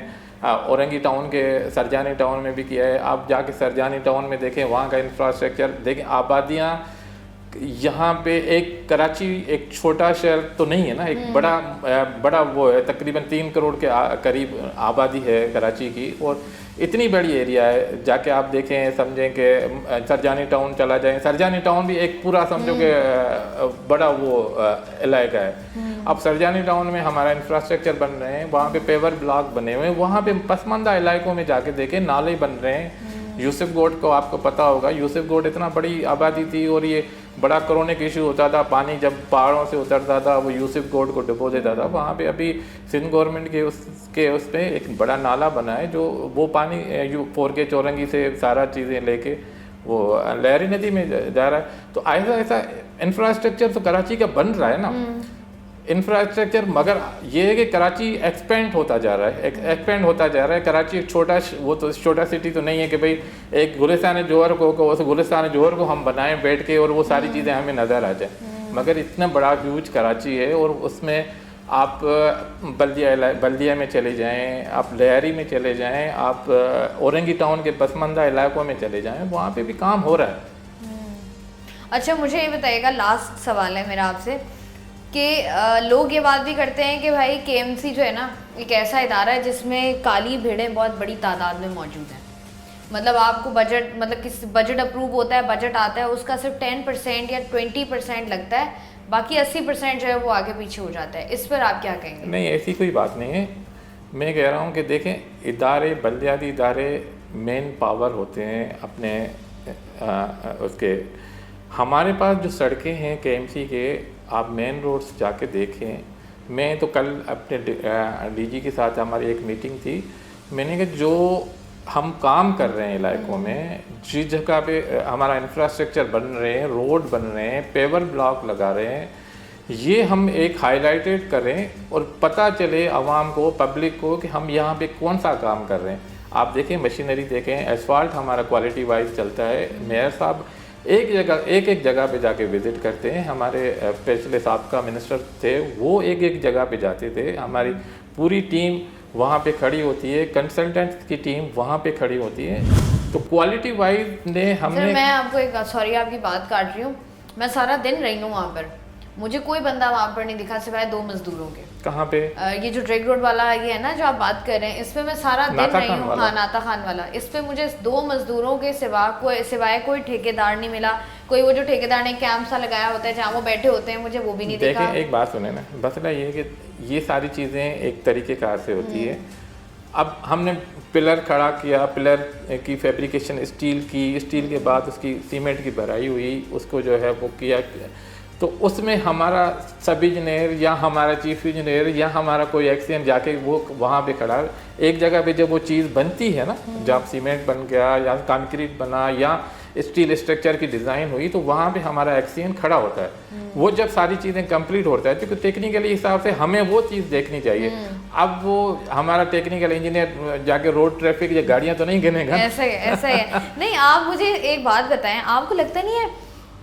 S11: औरंगी टाउन के सरजानी टाउन में भी किया है। आप जाके सरजानी टाउन में देखें, वहाँ का इंफ्रास्ट्रक्चर देखें, आबादियाँ यहाँ पे, एक कराची एक छोटा शहर तो नहीं है ना, एक बड़ा वो है, तकरीबन 3 करोड़ के करीब आबादी है कराची की, और इतनी बड़ी एरिया है। जाके आप देखें, समझें कि सरजानी टाउन चला जाए, सरजानी टाउन भी एक पूरा समझो कि बड़ा वो इलाका है। अब सरजानी टाउन में हमारा इंफ्रास्ट्रक्चर बन रहे हैं, वहाँ पे पेवर ब्लॉक बने हुए हैं, वहाँ पे पसमानदा इलाकों में जाके देखें नाले बन रहे हैं। यूसुफ गोड को आपको पता होगा, यूसुफ गोड इतना बड़ी आबादी थी और ये बड़ा क्रोनिक इशू होता था, पानी जब पहाड़ों से उतरता था वो यूसुफ गोड को डुबो देता था। वहाँ पे अभी सिंध गवर्नमेंट के उस पे एक बड़ा नाला बना है, जो वो पानी 4K चौरंगी से सारा चीज़ें लेके वो लहरी नदी में जा रहा है। तो ऐसा इंफ्रास्ट्रक्चर तो कराची का बन रहा है ना, इंफ्रास्ट्रक्चर, मगर ये है कि कराची एक्सपेंड होता जा रहा है। कराची एक छोटा सिटी तो नहीं है कि भाई एक गुलिस्तान जौहर को उस गुलिस्तान जौहर को हम बनाएं बैठ के और वो सारी चीज़ें हमें नज़र आ जाए, मगर इतना बड़ा ह्यूज कराची है। और उसमें आप बल्दिया में चले जाएं, आप लहरी में चले जाएं, आप औरंगी टाउन के पसमानदा इलाकों में चले जाएं, वहाँ पे भी काम हो रहा है।
S1: अच्छा, मुझे ये बताइएगा, लास्ट सवाल है मेरा आपसे, कि लोग ये बात भी करते हैं कि भाई KMC जो है ना, एक ऐसा इदारा है जिसमें काली भेड़ें बहुत बड़ी तादाद में मौजूद हैं। मतलब आपको बजट अप्रूव होता है, बजट आता है, उसका सिर्फ 10% या 20% लगता है, बाकी 80% जो है वो आगे पीछे हो जाता है। इस पर आप क्या कहेंगे?
S11: नहीं, ऐसी कोई बात नहीं है। मैं कह रहा हूँ कि देखें, इदारे, बल्दियाती इदारे मेन पावर होते हैं अपने उसके। हमारे पास जो सड़कें हैं KMC के, आप मेन रोड्स जाके देखें। मैं तो कल अपने DG के साथ हमारी एक मीटिंग थी, मैंने कहा जो हम काम कर रहे हैं इलाकों में, जिस जगह पे हमारा इंफ्रास्ट्रक्चर बन रहे हैं, रोड बन रहे हैं, पेवर ब्लॉक लगा रहे हैं, ये हम एक हाईलाइटेड करें और पता चले आवाम को, पब्लिक को, कि हम यहाँ पे कौन सा काम कर रहे हैं। आप देखें, मशीनरी देखें, एसफाल्ट हमारा क्वालिटी वाइज चलता है। मेयर साहब एक जगह पे जाके विज़िट करते हैं। हमारे पिछले साबका मिनिस्टर थे, वो एक जगह पे जाते थे, हमारी पूरी टीम वहाँ पे खड़ी होती है, कंसल्टेंट की टीम वहाँ पे खड़ी होती है। तो क्वालिटी वाइज ने हमने
S1: मैं आपको एक, सॉरी आपकी बात काट रही हूँ, मैं सारा दिन रही हूँ वहाँ पर, मुझे कोई बंदा वहाँ पर नहीं दिखा सिवाय 2 मजदूरों के।
S11: कहाँ पे?
S1: ये जो ड्रग रोड वाला ये है ना जो आप बात कर रहे हैं, इस पे मैं सारा दिन रही हूँ। हाँ, नाता खान वाला, इस पे मुझे 2 मजदूरों के सिवाय कोई ठेकेदार नहीं मिला। कोई वो जो ठेकेदार ने कैंप सा लगाया होता है जहाँ वो बैठे होते हैं, मुझे वो भी नहीं देखा।
S11: एक बात सुने ना, मसला ये है कि ये सारी चीज़ें एक तरीके कार से होती है। अब हमने पिलर खड़ा किया, पिलर की फैब्रिकेशन स्टील के बाद उसकी सीमेंट की भराई हुई, उसको जो है वो किया, तो उसमें हमारा सब इंजीनियर या हमारा चीफ इंजीनियर या हमारा कोई एक्सीएम जाके वो वहाँ पे खड़ा, एक जगह पे जब वो चीज़ बनती है ना, जब सीमेंट बन गया या कंक्रीट बना या स्टील स्ट्रक्चर की डिज़ाइन हुई, तो वहाँ पे हमारा एक्सीएम खड़ा होता है। वो जब सारी चीज़ें कंप्लीट होता है, क्योंकि टेक्निकली हिसाब से हमें वो चीज़ देखनी चाहिए। अब वो हमारा टेक्निकल इंजीनियर जाके रोड ट्रैफिक या गाड़ियाँ तो नहीं गिनेगा।
S1: ऐसा है नहीं, आप मुझे एक बात बताएं, आपको लगता नहीं है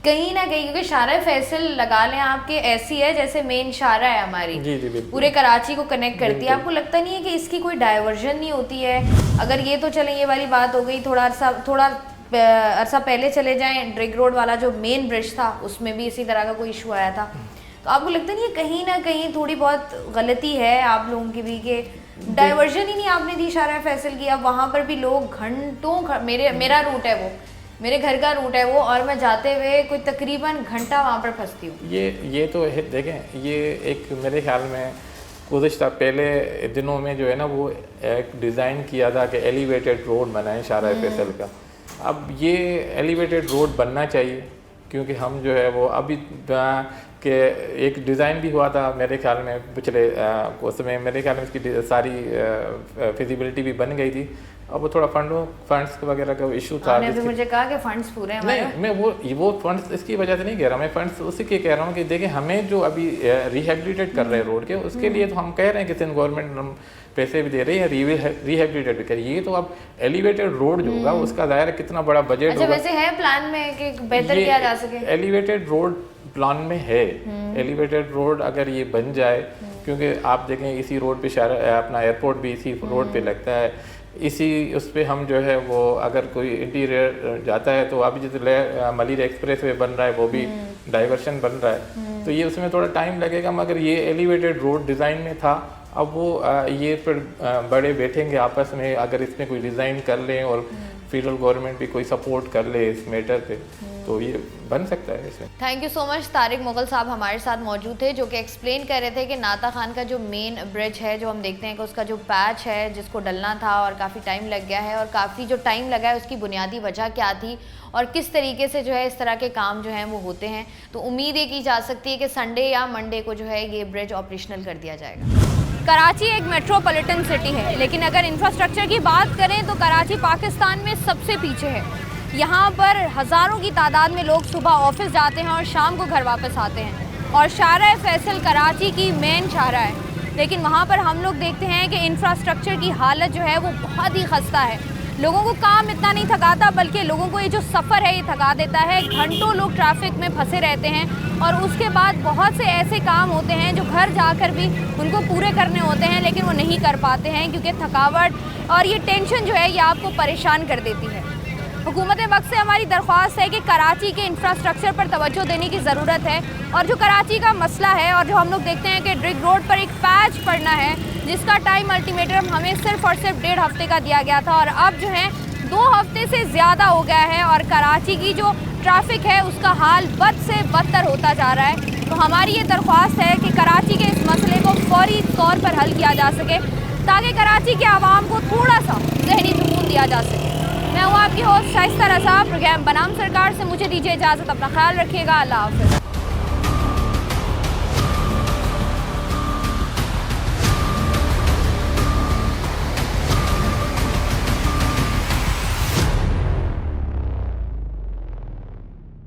S1: कहीं ना कहीं, क्योंकि शारा फैसल लगा लें आपके ऐसी है जैसे मेन शारा है हमारी, जी, पूरे कराची को कनेक्ट करती है, आपको लगता नहीं है कि इसकी कोई डाइवर्जन नहीं होती है? अगर ये तो चलें, ये वाली बात हो गई, थोड़ा अरसा पहले चले जाएं, ड्रग रोड वाला जो मेन ब्रिज था उसमें भी इसी तरह का कोई इशू आया था, तो आपको लगता नहीं है कहीं ना कहीं थोड़ी बहुत गलती है आप लोगों की भी कि डाइवर्जन ही नहीं आपने दी शारा फैसल की? अब वहाँ पर भी लोग घंटों, मेरा रूट है वो, मेरे घर का रूट है वो, और मैं जाते हुए कोई तकरीबन घंटा वहाँ पर फंसती हूँ।
S11: ये तो है, देखें, ये एक मेरे ख्याल में गुज़श्ता पहले दिनों में जो है ना वो एक डिज़ाइन किया था कि एलिवेटेड रोड बनाएं शारा फैसल का। अब ये एलिवेटेड रोड बनना चाहिए, क्योंकि हम जो है वो अभी के एक डिज़ाइन भी हुआ था मेरे ख्याल में पिछले उसमें, मेरे ख्याल में इसकी सारी फिजिबिलिटी भी बन गई थी। अब वो थोड़ा फंड्स वगैरह का इशू था।
S1: मुझे कहा कि फंड्स पूरे हैं।
S11: नहीं, मैं वो फंड्स इसकी वजह से नहीं कह रहा, मैं फंड्स उसी के कह रहा हूँ कि देखें, हमें जो अभी रिहेबिलिटेट कर रहे हैं रोड के, उसके लिए तो हम कह रहे हैं कि सिंध गवर्नमेंट हम पैसे भी दे रही है, रिहेबिलिटेट भी करिए। ये तो अब एलिवेटेड रोड जो होगा उसका दायरा कितना बड़ा बजट होगा।
S1: वैसे है प्लान में कि बेहतर किया जा सके?
S11: एलिवेटेड रोड प्लान में है, एलिवेटेड रोड अगर ये बन जाए, क्योंकि आप देखें इसी रोड पे अपना एयरपोर्ट भी इसी रोड पे लगता है, इसी उस पर हम जो है वो अगर कोई इंटीरियर जाता है तो अभी जैसे मलिर एक्सप्रेस वे बन रहा है, वो भी डाइवर्शन बन रहा है, तो ये उसमें थोड़ा टाइम लगेगा, मगर ये एलिवेटेड रोड डिज़ाइन में था। अब वो ये फिर बड़े बैठेंगे आपस में, अगर इसमें कोई डिज़ाइन कर लें और फेडरल गवर्नमेंट भी कोई सपोर्ट कर ले इस मैटर पे, तो ये बन सकता है इसमें।
S1: Thank you so much. Tariq Mughal साहब हमारे साथ मौजूद थे, जो कि एक्सप्लेन कर रहे थे कि नाता खान का जो मेन ब्रिज है, जो हम देखते हैं कि उसका जो पैच है जिसको डलना था और काफ़ी टाइम लग गया है, और काफ़ी जो टाइम लगा है उसकी बुनियादी वजह क्या थी और किस तरीके से जो है इस तरह के काम जो हैं वो होते हैं। तो उम्मीद ये की जा सकती है कि संडे या मंडे को जो है ये ब्रिज ऑपरेशनल कर दिया जाएगा। कराची एक मेट्रोपॉलिटन सिटी है, लेकिन अगर इंफ्रास्ट्रक्चर की बात करें तो कराची पाकिस्तान में सबसे पीछे है। यहाँ पर हज़ारों की तादाद में लोग सुबह ऑफिस जाते हैं और शाम को घर वापस आते हैं, और शारा फैसल कराची की मेन शारा है, लेकिन वहाँ पर हम लोग देखते हैं कि इंफ्रास्ट्रक्चर की हालत जो है वो बहुत ही खस्ता है। लोगों को काम इतना नहीं थकाता, बल्कि लोगों को ये जो सफ़र है ये थका देता है। घंटों लोग ट्रैफिक में फंसे रहते हैं, और उसके बाद बहुत से ऐसे काम होते हैं जो घर जाकर भी उनको पूरे करने होते हैं, लेकिन वो नहीं कर पाते हैं, क्योंकि थकावट और ये टेंशन जो है ये आपको परेशान कर देती है। हुकूमत वक्त से हमारी दरख्वास्त है कि कराची के इंफ्रास्ट्रक्चर पर तवज्जो देने की ज़रूरत है, और जो कराची का मसला है और जो हम लोग देखते हैं कि ड्रग रोड पर एक पैच पड़ना है, जिसका टाइम अल्टीमेटम हमें सिर्फ और सिर्फ 1.5 हफ्ते का दिया गया था, और अब जो है 2 हफ्ते से ज़्यादा हो गया है, और कराची की जो ट्रैफिक है उसका हाल बद से बदतर होता जा रहा है। तो हमारी ये दरख्वास्त है कि कराची के इस मसले को फौरी तौर पर हल किया जा सके, ताकि कराची के आवाम को थोड़ा सा ज़हनी सुकून दिया जा सके। मैं हूँ आपकी होस्ट शाइस्ता रज़ा। प्रोग्राम बनाम सरकार से मुझे दीजिए इजाज़त। अपना ख्याल रखिएगा। अल्लाह हाफ़िज़।